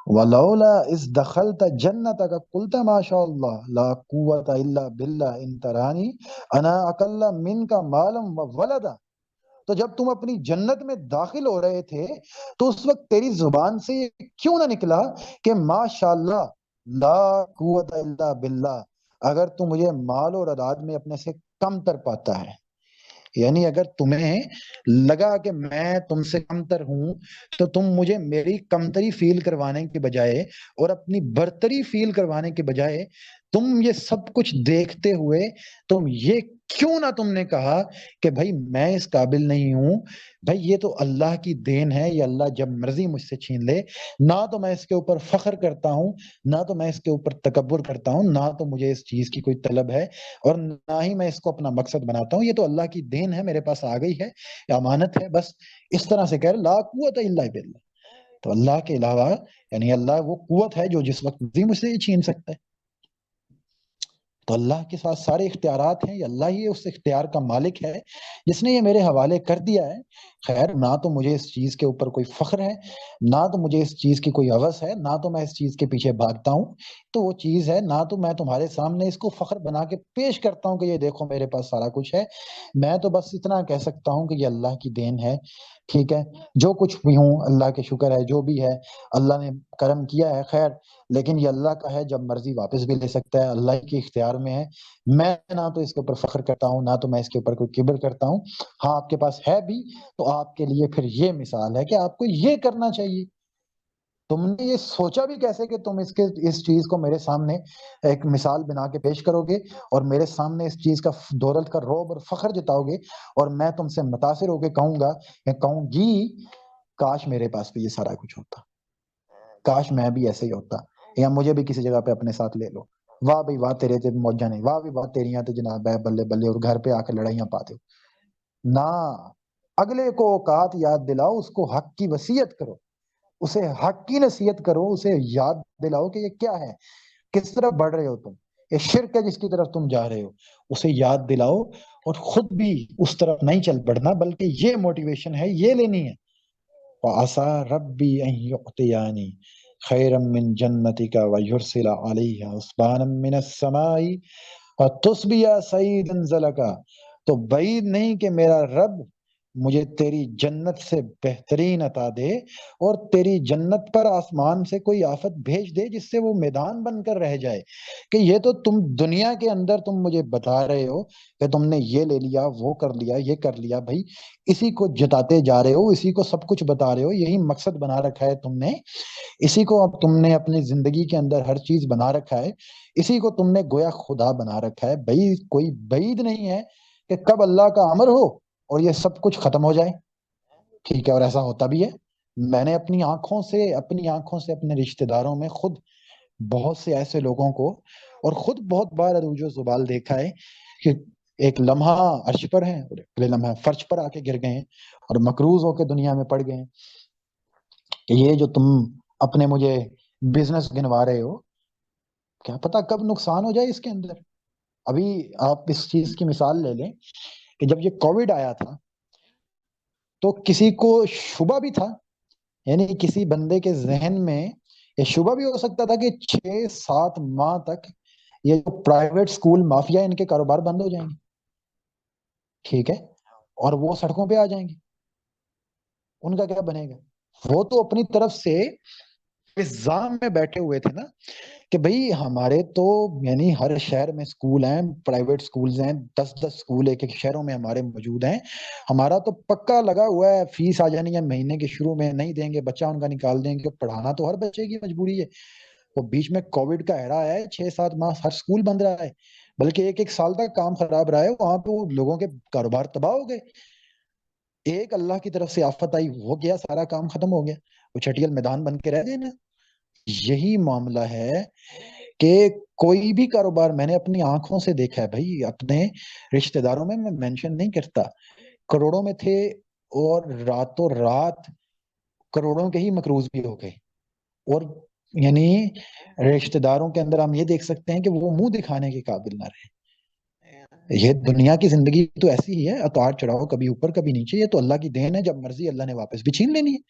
ولولا اذ دخلت جنتك قلت ما شاء الله لا قوة الا بالله ان تراني انا اقل منك مالا وولدا۔ تو جب تم اپنی جنت میں داخل ہو رہے تھے تو اس وقت تیری زبان سے یہ کیوں نہ نکلا کہ ما شاء اللہ لا قوت الا باللہ، اگر تو مجھے مال اور اولاد میں اپنے سے کم تر پاتا ہے، یعنی اگر تمہیں لگا کہ میں تم سے کمتر ہوں تو تم مجھے میری کمتری فیل کروانے کے بجائے اور اپنی برتری فیل کروانے کے بجائے تم یہ سب کچھ دیکھتے ہوئے تم یہ کیوں نہ تم نے کہا کہ بھائی میں اس قابل نہیں ہوں، بھائی یہ تو اللہ کی دین ہے، یہ اللہ جب مرضی مجھ سے چھین لے، نہ تو میں اس کے اوپر فخر کرتا ہوں، نہ تو میں اس کے اوپر تکبر کرتا ہوں، نہ تو مجھے اس چیز کی کوئی طلب ہے، اور نہ ہی میں اس کو اپنا مقصد بناتا ہوں، یہ تو اللہ کی دین ہے، میرے پاس آ گئی ہے، امانت ہے، بس اس طرح سے کہہ لا قوت الا باللہ۔ تو اللہ کے علاوہ یعنی اللہ وہ قوت ہے جو جس وقت مرضی مجھ سے چھین سکتا ہے، تو اللہ کے ساتھ سارے اختیارات ہیں، یہ اللہ ہی اس اختیار کا مالک ہے جس نے یہ میرے حوالے کر دیا ہے۔ خیر نہ تو مجھے اس چیز کے اوپر کوئی فخر ہے، نہ تو مجھے اس چیز کی کوئی ہوس ہے، نہ تو میں اس چیز کے پیچھے بھاگتا ہوں، تو وہ چیز ہے نہ تو میں تمہارے سامنے اس کو فخر بنا کے پیش کرتا ہوں کہ یہ دیکھو میرے پاس سارا کچھ ہے، میں تو بس اتنا کہہ سکتا ہوں کہ یہ اللہ کی دین ہے، ٹھیک ہے؟ جو کچھ بھی ہوں اللہ کے شکر ہے، جو بھی ہے اللہ نے کرم کیا ہے، خیر لیکن یہ اللہ کا ہے، جب مرضی واپس بھی لے سکتا ہے، اللہ کے اختیار میں ہے۔ میں نہ تو اس کے اوپر فخر کرتا ہوں، نہ تو میں اس کے اوپر کوئی کبر کرتا ہوں۔ ہاں آپ کے پاس ہے بھی تو آپ کے لیے پھر یہ مثال ہے کہ آپ کو یہ کرنا چاہیے۔ تم نے یہ سوچا بھی کیسے کہ تم اس چیز کو میرے سامنے ایک مثال بنا کے پیش کرو گے اور میرے سامنے اس چیز کا دولت کا رعب اور فخر جتاؤ گے، اور میں تم سے متاثر ہو کے کہوں گا یا کہوں گی کاش میرے پاس بھی یہ سارا کچھ ہوتا، کاش میں بھی ایسے ہی ہوتا، یا مجھے بھی کسی جگہ پہ اپنے ساتھ لے لو۔ واہ بھائی واہ تیرے تے موجاں نہیں، واہ بھی واہ تیریاں تے جناب ہے بلے بلے، اور گھر پہ آ کے لڑائیاں پاتے ہو نہ۔ اگلے کو اوقات یاد دلاؤ، اس کو حق کی وصیت کرو، اسے حق کی نصیحت کرو، اسے یاد دلاؤ کہ یہ کیا ہے، کس طرف بڑھ رہے ہو تم، یہ شرک ہے جس کی طرف تم جا رہے ہو، اسے یاد دلاؤ، اور خود بھی اس طرف نہیں چل پڑنا، بلکہ یہ موٹیویشن ہے، یہ لینی ہے۔ وَعَسَىٰ رَبِّي أَن يُؤْتِيَانِ خَيْرًا مِّن جَنَّتِكَ وَيُرْسِلَ عَلَيْهَا حُسْبَانًا مِّنَ السَّمَاءِ وَتُصْبِحَ صَعِيدًا زَلَقًا۔ تو بعید نہیں کہ میرا رب مجھے تیری جنت سے بہترین عطا دے، اور تیری جنت پر آسمان سے کوئی آفت بھیج دے جس سے وہ میدان بن کر رہ جائے، کہ یہ تو تم دنیا کے اندر تم مجھے بتا رہے ہو کہ تم نے یہ لے لیا، وہ کر لیا، یہ کر لیا، بھائی اسی کو جتاتے جا رہے ہو، اسی کو سب کچھ بتا رہے ہو، یہی مقصد بنا رکھا ہے تم نے، اسی کو اب تم نے اپنی زندگی کے اندر ہر چیز بنا رکھا ہے، اسی کو تم نے گویا خدا بنا رکھا ہے، بھائی کوئی بعید نہیں ہے کہ کب اللہ کا امر ہو اور یہ سب کچھ ختم ہو جائے، ٹھیک ہے، اور ایسا ہوتا بھی ہے۔ میں نے اپنی آنکھوں سے اپنے رشتہ داروں میں خود بہت سے ایسے لوگوں کو، اور خود بہت بار عروج و زوال دیکھا ہے کہ ایک لمحہ عرش پر ہیں اور اگلے لمحہ فرش پر آ کے گر گئے ہیں اور مقروض ہو کے دنیا میں پڑ گئے ہیں، کہ یہ جو تم اپنے مجھے بزنس گنوا رہے ہو، کیا پتا کب نقصان ہو جائے اس کے اندر۔ ابھی آپ اس چیز کی مثال لے لیں کہ جب یہ کووڈ آیا تھا تو کسی کو شبہ بھی تھا، یعنی کسی بندے کے ذہن میں یہ شبہ بھی ہو سکتا تھا کہ 6 7 ماہ تک یہ جو پرائیویٹ اسکول مافیا ان کے کاروبار بند ہو جائیں گے، ٹھیک ہے، اور وہ سڑکوں پہ آ جائیں گے، ان کا کیا بنے گا؟ وہ تو اپنی طرف سے الزام میں بیٹھے ہوئے تھے نا کہ بھئی ہمارے تو یعنی ہر شہر میں سکول ہیں، پرائیویٹ سکولز ہیں، 10 10 سکول ایک ایک شہروں میں ہمارے موجود ہیں، ہمارا تو پکا لگا ہوا ہے، فیس آ جانی ہے مہینے کے شروع میں، نہیں دیں گے بچہ ان کا نکال دیں گے، پڑھانا تو ہر بچے کی مجبوری ہے۔ وہ بیچ میں کووڈ کا ایرا ہے، 6 7 ماہ ہر سکول بند رہا ہے، بلکہ ایک ایک سال تک کام خراب رہا ہے، وہاں پہ وہ لوگوں کے کاروبار تباہ ہو گئے، ایک اللہ کی طرف سے آفت آئی، ہو گیا سارا کام ختم ہو گیا، وہ چھٹیل میدان بن کے رہ گئے نا۔ یہی معاملہ ہے کہ کوئی بھی کاروبار میں نے اپنی آنکھوں سے دیکھا ہے بھائی، اپنے رشتہ داروں میں میں مینشن نہیں کرتا، کروڑوں میں تھے اور راتوں رات کروڑوں کے ہی مقروض بھی ہو گئے، اور یعنی رشتہ داروں کے اندر ہم یہ دیکھ سکتے ہیں کہ وہ منہ دکھانے کے قابل نہ رہے۔ یہ دنیا کی زندگی تو ایسی ہی ہے، اتار چڑھاؤ، کبھی اوپر کبھی نیچے، یہ تو اللہ کی دین ہے، جب مرضی اللہ نے واپس بھی چھین لینی ہے،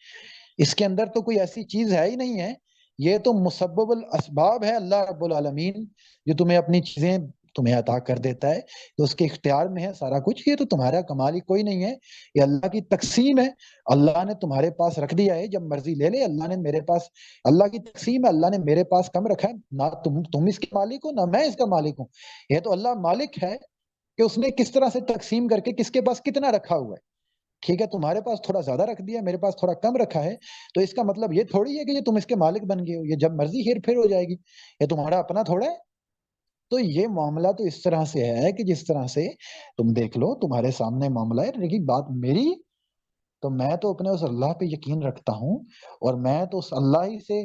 اس کے اندر تو کوئی ایسی چیز ہے ہی نہیں ہے، یہ تو مسبب الاسباب ہے، اللہ رب العالمین جو تمہیں اپنی چیزیں تمہیں عطا کر دیتا ہے، تو اس کے اختیار میں ہے سارا کچھ، یہ تو تمہارا کمال ہی کوئی نہیں ہے، یہ اللہ کی تقسیم ہے، اللہ نے تمہارے پاس رکھ دیا ہے، جب مرضی لے لے، اللہ نے میرے پاس، اللہ کی تقسیم ہے، اللہ نے میرے پاس کم رکھا ہے، نہ تم اس کے مالک ہو نہ میں اس کا مالک ہوں، یہ تو اللہ مالک ہے کہ اس نے کس طرح سے تقسیم کر کے کس کے پاس کتنا رکھا ہوا ہے، ٹھیک ہے، تمہارے پاس تھوڑا زیادہ رکھ دیا، میرے پاس تھوڑا کم رکھا ہے، تو اس کا مطلب یہ تھوڑی ہے کہ یہ تم اس کے مالک بن گئے ہو، یہ جب مرضی ہیر پھر ہو جائے گی، یہ تمہارا اپنا تھوڑا ہے۔ تو یہ معاملہ تو اس طرح سے ہے کہ جس طرح سے تم دیکھ لو تمہارے سامنے معاملہ ہے، لیکن بات میری، تو میں تو اپنے اس اللہ پہ یقین رکھتا ہوں، اور میں تو اس اللہ ہی سے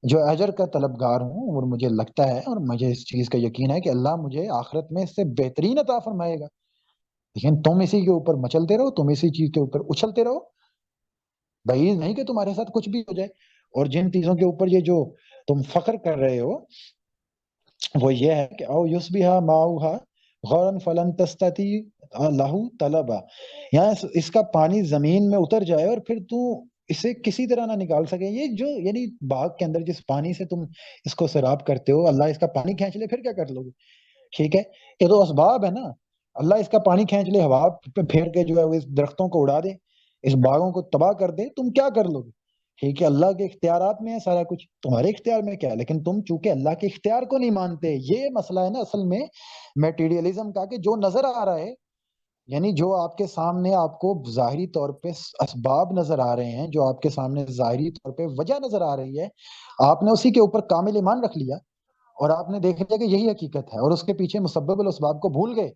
جو اجر کا طلبگار ہوں، اور مجھے لگتا ہے اور مجھے اس چیز کا یقین ہے کہ اللہ مجھے آخرت میں اس سے بہترین عطا فرمائے گا، لیکن تم اسی کے اوپر مچلتے رہو، تم اسی چیز کے اوپر اچھلتے رہو، بعید نہیں کہ تمہارے ساتھ کچھ بھی ہو جائے۔ اور جن چیزوں کے اوپر یہ جو تم فخر کر رہے ہو وہ یہ ہے کہ او یصبح ماؤہا غورا فلن تستطیع لہ طلبا، یہاں اس کا پانی زمین میں اتر جائے اور پھر تو اسے کسی طرح نہ نکال سکے، یہ جو یعنی باغ کے اندر جس پانی سے تم اس کو سیراب کرتے ہو، اللہ اس کا پانی کھینچ لے پھر کیا کر لو گے؟ ٹھیک ہے، یہ تو اسباب ہے نا، اللہ اس کا پانی کھینچ لے، ہوا پہ پھیر کے جو ہے وہ اس درختوں کو اڑا دے، اس باغوں کو تباہ کر دے، تم کیا کر لو گے؟ ٹھیک ہے، اللہ کے اختیارات میں ہے سارا کچھ، تمہارے اختیار میں کیا ہے؟ لیکن تم چونکہ اللہ کے اختیار کو نہیں مانتے، یہ مسئلہ ہے نا اصل میں میٹیریلزم کا، کہ جو نظر آ رہا ہے، یعنی جو آپ کے سامنے آپ کو ظاہری طور پہ اسباب نظر آ رہے ہیں، جو آپ کے سامنے ظاہری طور پہ وجہ نظر آ رہی ہے، آپ نے اسی کے اوپر کامل ایمان رکھ لیا، اور آپ نے دیکھ لیا کہ یہی حقیقت ہے، اور اس کے پیچھے مسبب الاسباب کو بھول گئے،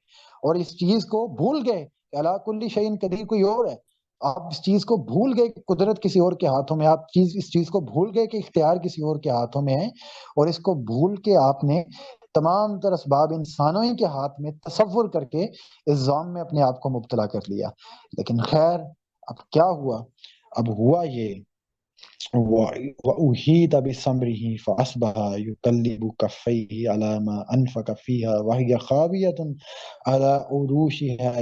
اور اس چیز کو بھول گئے کہ اللہ کل شیء قدیر کوئی اور ہے، آپ اس چیز کو بھول گئے کہ قدرت کسی اور کے ہاتھوں میں، آپ اس چیز کو بھول گئے کہ اختیار کسی اور کے ہاتھوں میں ہے، اور اس کو بھول کے آپ نے تمام تر اسباب انسانوں ہی کے ہاتھ میں تصور کر کے اس ظام میں اپنے آپ کو مبتلا کر لیا۔ لیکن خیر، اب کیا ہوا؟ اب ہوا یہ، وَأُحِيطَ بِثَمْرِهِ فَأَصْبَحَ يُقَلِّبُ كَفَّيْهِ عَلَى مَا أَنفَقَ فِيهَا وَهِيَ خَاوِيَةٌ عَلَى عُرُوشِهَا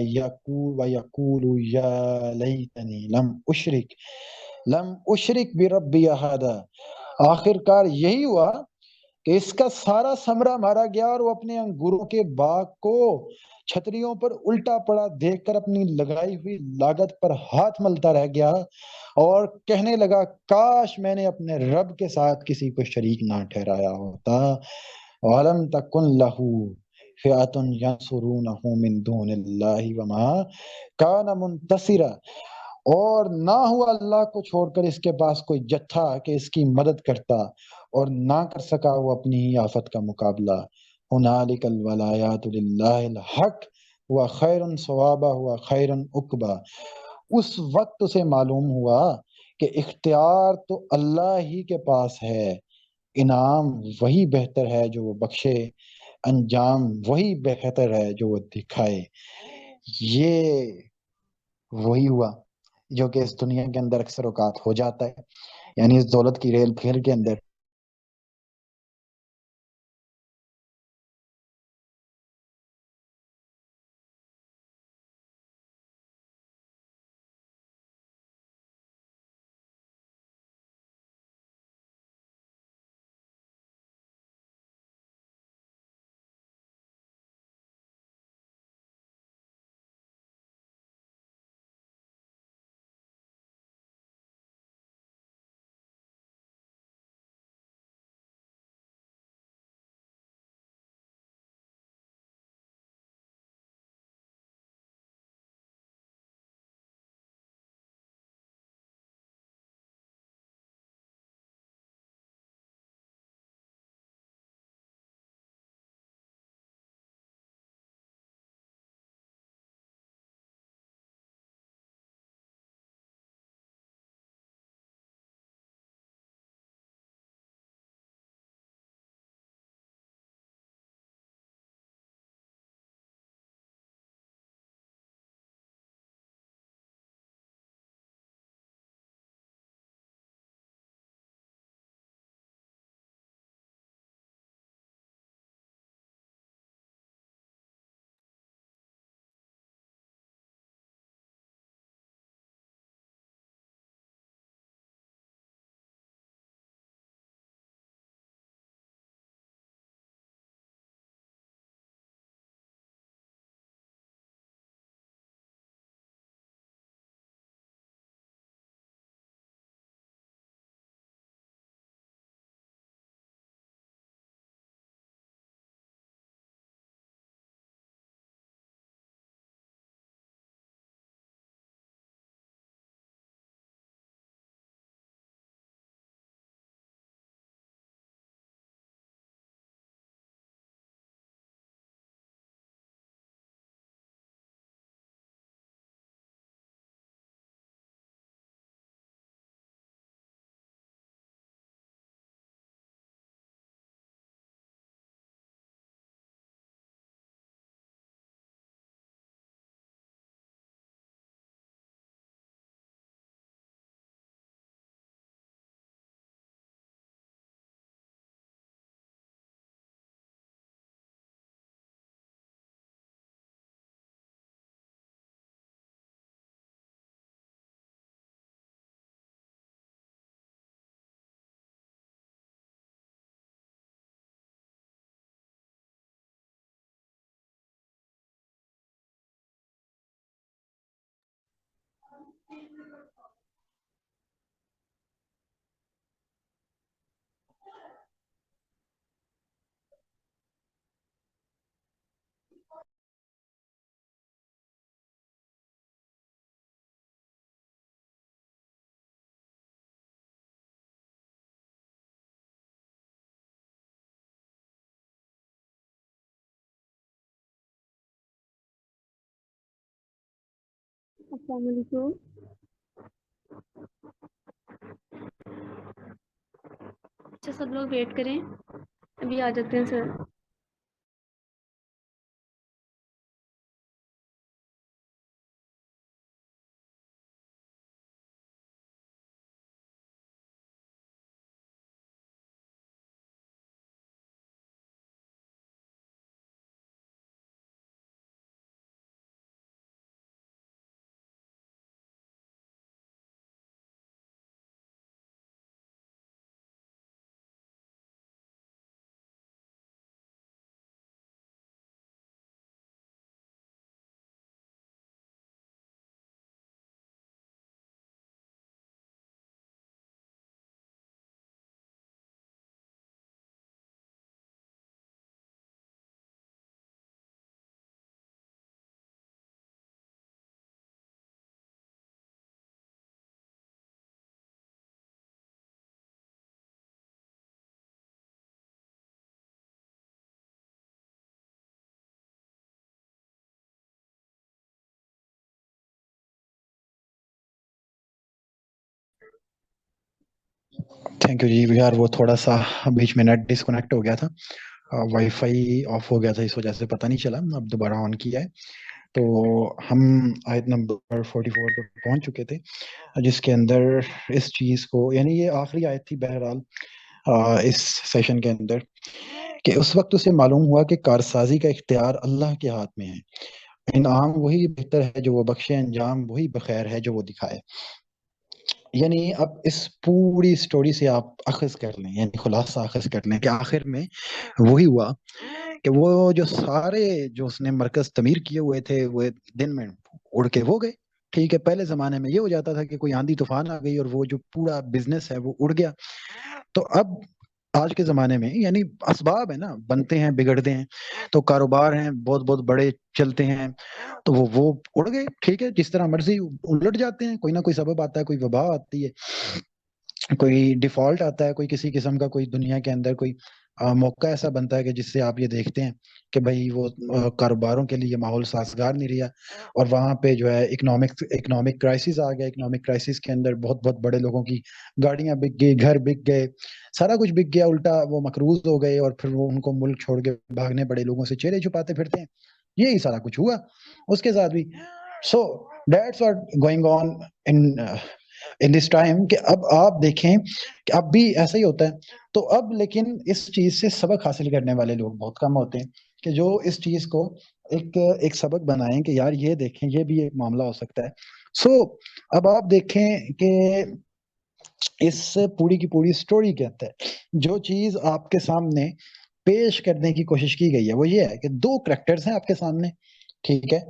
وَيَقُولُ يَا لَيْتَنِي لَمْ أُشْرِكْ بِرَبِّي أَحَدًا۔ آخر کار یہی ہوا کہ اس کا سارا ثمرہ مارا گیا اور وہ اپنے انگوروں کے باغ کو چھتریوں پر الٹا پڑا دیکھ کر اپنی لگائی ہوئی لاگت پر ہاتھ ملتا رہ گیا اور کہنے لگا، کاش میں نے اپنے رب کے ساتھ کسی کو شریک نہ ٹھہرایا ہوتا۔ وَلَمْ تَكُنْ لَهُ فِئَةٌ يَنْصُرُونَهُ مِنْ دُونِ اللَّهِ وَمَا كَانَ مُنتَصِرًا، اور نہ ہوا اللہ کو چھوڑ کر اس کے پاس کوئی جتھا کہ اس کی مدد کرتا، اور نہ کر سکا وہ اپنی ہی آفت کا مقابلہ۔ هُنَالِكَ الْوَلَایَاتُ لِلَّهِ الْحَقُّ هُوَ خَیْرٌ ثَوَابًا هُوَ خَیْرٌ عُقْبًا۔ اس وقت اسے معلوم ہوا کہ اختیار تو اللہ ہی کے پاس ہے، انعام وہی بہتر ہے جو وہ بخشے، انجام وہی بہتر ہے جو وہ دکھائے۔ یہ وہی ہوا جو کہ اس دنیا کے اندر اکثر اوقات ہو جاتا ہے، یعنی اس دولت کی ریل پھیر کے اندر السلام علیکم۔ اچھا، سب لوگ ویٹ کریں، ابھی آ جاتے ہیں سر۔ تھینک یو جی یار، وہ تھوڑا سا بیچ میں نیٹ ڈسکنیکٹ ہو گیا تھا، وائی فائی آف ہو گیا تھا، اس وجہ سے پتہ نہیں چلا، اب دوبارہ آن کیا ہے۔ تو ہم آیت نمبر 44 پہ پہنچ چکے تھے، جس کے اندر اس چیز کو، یعنی یہ آخری آیت تھی بہرحال اس سیشن کے اندر، کہ اس وقت اسے معلوم ہوا کہ کارسازی کا اختیار اللہ کے ہاتھ میں ہے، انعام وہی بہتر ہے جو وہ بخشے، انجام وہی بخیر ہے جو وہ دکھائے۔ یعنی اب اس پوری سٹوری سے آپ اخذ کر لیں، یعنی خلاصہ اخذ کر لیں کہ آخر میں وہی ہوا کہ وہ جو سارے جو اس نے مرکز تعمیر کیے ہوئے تھے، وہ دن میں اڑ کے وہ گئے۔ ٹھیک ہے، پہلے زمانے میں یہ ہو جاتا تھا کہ کوئی آندھی طوفان آ گئی اور وہ جو پورا بزنس ہے وہ اڑ گیا۔ تو اب آج کے زمانے میں یعنی اسباب ہے نا، بنتے ہیں بگڑتے ہیں، تو کاروبار ہیں بہت بہت بڑے چلتے ہیں، تو وہ اڑ گئے۔ ٹھیک ہے، جس طرح مرضی الٹ جاتے ہیں، کوئی نہ کوئی سبب آتا ہے، کوئی وبا آتی ہے، کوئی ڈیفالٹ آتا ہے، کوئی کسی قسم کا کوئی دنیا کے اندر کوئی موقع ایسا بنتا ہے کہ جس سے آپ یہ دیکھتے ہیں کہ بھائی وہ کاروباروں کے لیے ماحول سازگار نہیں رہا، اور وہاں پہ جو ہے اکنامک کرائسس آ گیا۔ اکنامک کرائسس کے اندر بہت بہت بڑے لوگوں کی گاڑیاں بک گئی، گھر بک گئے، سارا کچھ بک گیا، الٹا وہ مقروض ہو گئے، اور پھر وہ ان کو ملک چھوڑ کے بھاگنے پڑے، لوگوں سے چہرے چھپاتے پھرتے ہیں۔ یہی سارا کچھ ہوا اس کے ساتھ بھی۔ So that's what going on in this time, کہ اب آپ دیکھیں کہ اب بھی ایسا ہی ہوتا ہے۔ تو اب لیکن اس چیز سے سبق حاصل کرنے والے لوگ بہت کم ہوتے ہیں، کہ جو اس چیز کو ایک سبق بنائیں کہ یار یہ دیکھیں یہ بھی ایک معاملہ ہو سکتا ہے۔ سو اب آپ دیکھیں کہ اس پوری کی پوری سٹوری کے اندر جو چیز آپ کے سامنے پیش کرنے کی کوشش کی گئی ہے وہ یہ ہے کہ دو کریکٹرز ہیں آپ کے سامنے۔ ٹھیک ہے،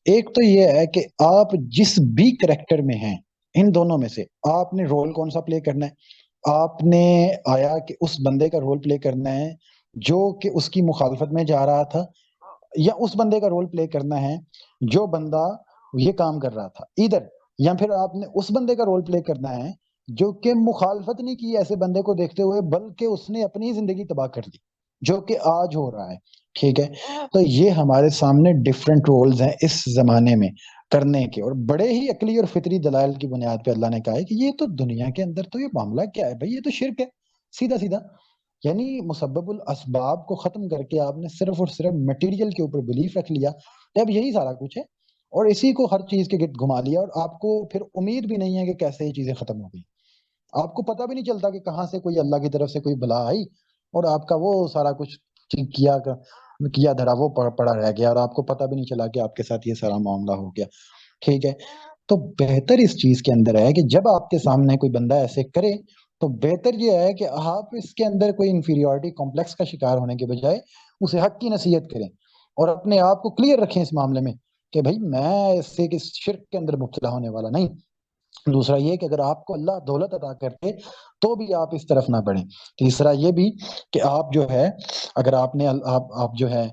ایک تو یہ ہے کہ آپ جس بھی کریکٹر میں ہیں، ان دونوں میں سے آپ نے رول کون سا پلے کرنا ہے؟ آپ نے آیا کہ اس بندے کا رول پلے کرنا ہے جو کہ اس کی مخالفت میں جا رہا تھا، یا اس بندے کا رول پلے کرنا ہے جو بندہ یہ کام کر رہا تھا ادھر، یا پھر آپ نے اس بندے کا رول پلے کرنا ہے جو کہ مخالفت نہیں کی ایسے بندے کو دیکھتے ہوئے، بلکہ اس نے اپنی زندگی تباہ کر دی، جو کہ آج ہو رہا ہے۔ ٹھیک ہے، تو یہ ہمارے سامنے ڈفرینٹ رولز ہیں اس زمانے میں کرنے کے، اور بڑے ہی عقلی اور فطری دلائل کی بنیاد پہ اللہ نے کہا ہے کہ یہ تو دنیا کے اندر تو یہ معاملہ کیا ہے بھائی، یہ تو شرک ہے سیدھا سیدھا۔ یعنی مسبب الاسباب کو ختم کر کے آپ نے صرف اور صرف مٹیریل کے اوپر بلیف رکھ لیا، اب یہی سارا کچھ ہے، اور اسی کو ہر چیز کے گرد گھما لیا، اور آپ کو پھر امید بھی نہیں ہے کہ کیسے یہ چیزیں ختم ہو گئی۔ آپ کو پتہ بھی نہیں چلتا کہ کہاں سے کوئی اللہ کی طرف سے کوئی بلا آئی، اور آپ کا وہ سارا کچھ کیا کیا دھرا وہ پڑا رہ گیا، اور آپ کو پتہ بھی نہیں چلا کہ آپ کے ساتھ یہ سارا معاملہ ہو گیا۔ ٹھیک ہے، تو بہتر اس چیز کے اندر ہے کہ جب آپ کے سامنے کوئی بندہ ایسے کرے تو بہتر یہ ہے کہ آپ اس کے اندر کوئی انفیریورٹی کمپلیکس کا شکار ہونے کے بجائے اسے حق کی نصیحت کریں، اور اپنے آپ کو کلیئر رکھیں اس معاملے میں کہ بھائی میں اس سے کس شرک کے اندر مبتلا ہونے والا نہیں۔ دوسرا یہ کہ اگر آپ کو اللہ دولت عطا کرتے تو بھی آپ اس طرف نہ بڑھیں۔ تیسرا یہ بھی کہ آپ جو ہے، اگر آپ نے آپ جو ہے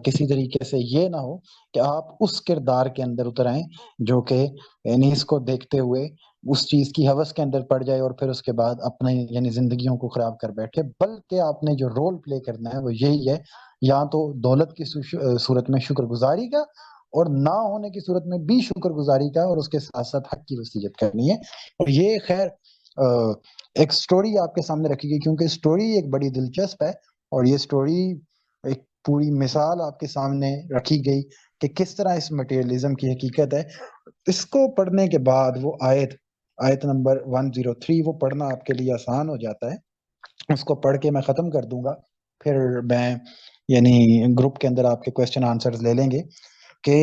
کسی طریقے سے یہ نہ ہو کہ آپ اس کردار کے اندر اتر آئیں جو کہ یعنی اس کو دیکھتے ہوئے اس چیز کی ہوس کے اندر پڑ جائے اور پھر اس کے بعد اپنے یعنی زندگیوں کو خراب کر بیٹھے، بلکہ آپ نے جو رول پلے کرنا ہے وہ یہی ہے، یا تو دولت کی صورت میں شکر گزاری کا، اور نہ ہونے کی صورت میں بھی شکر گزاری کا، اور اس کے ساتھ ساتھ حق کی وصیت کرنی ہے۔ اور یہ خیر ایک سٹوری آپ کے سامنے رکھی گئی، کیونکہ سٹوری ایک بڑی دلچسپ ہے، اور یہ سٹوری ایک پوری مثال آپ کے سامنے رکھی گئی کہ کس طرح اس مٹیریلزم کی حقیقت ہے۔ اس کو پڑھنے کے بعد وہ آیت نمبر 103 وہ پڑھنا آپ کے لیے آسان ہو جاتا ہے۔ اس کو پڑھ کے میں ختم کر دوں گا، پھر میں یعنی گروپ کے اندر آپ کے کوسچن آنسرز لے لیں گے کہ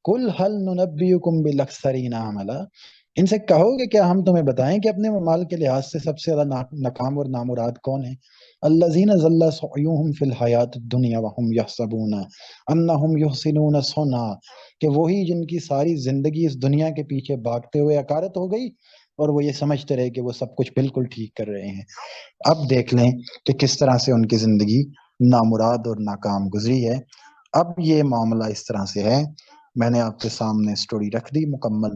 کل حل ننبئکم بالاخسرین عملا، ان سے کہو گے کیا ہم تمہیں بتائیں کہ اپنے مال کے لحاظ سے سب سے زیادہ ناکام اور نامراد کون ہیں؟ الذین ضل سعیہم فی الحیات الدنیا وہم یحسبون انہم یحسنون صنعا، کہ وہی جن کی ساری زندگی اس دنیا کے پیچھے بھاگتے ہوئے عکارت ہو گئی، اور وہ یہ سمجھتے رہے کہ وہ سب کچھ بالکل ٹھیک کر رہے ہیں۔ اب دیکھ لیں کہ کس طرح سے ان کی زندگی نامراد اور ناکام گزری ہے۔ اب یہ معاملہ اس طرح سے ہے، میں نے آپ کے سامنے سٹوری رکھ دی مکمل۔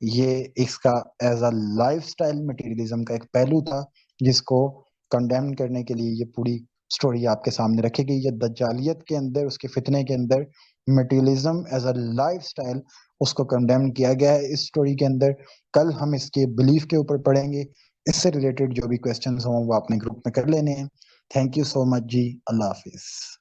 یہ اس کا as a life style materialism کا ایک پہلو تھا جس کو کنڈیم کرنے کے لیے یہ پوری سٹوری آپ کے سامنے رکھی گئی ہے۔ دجالیت کے اندر، اس کے فتنے کے اندر materialism as a lifestyle اس کو کنڈیم کیا گیا ہے اس سٹوری کے اندر. کل ہم اس کے بلیف کے اوپر پڑھیں گے. اس سے ریلیٹڈ جو بھی کویسچنز ہوں وہ اپنے گروپ میں کر لینے ہیں. تھینک یو سو مچ جی. اللہ حافظ.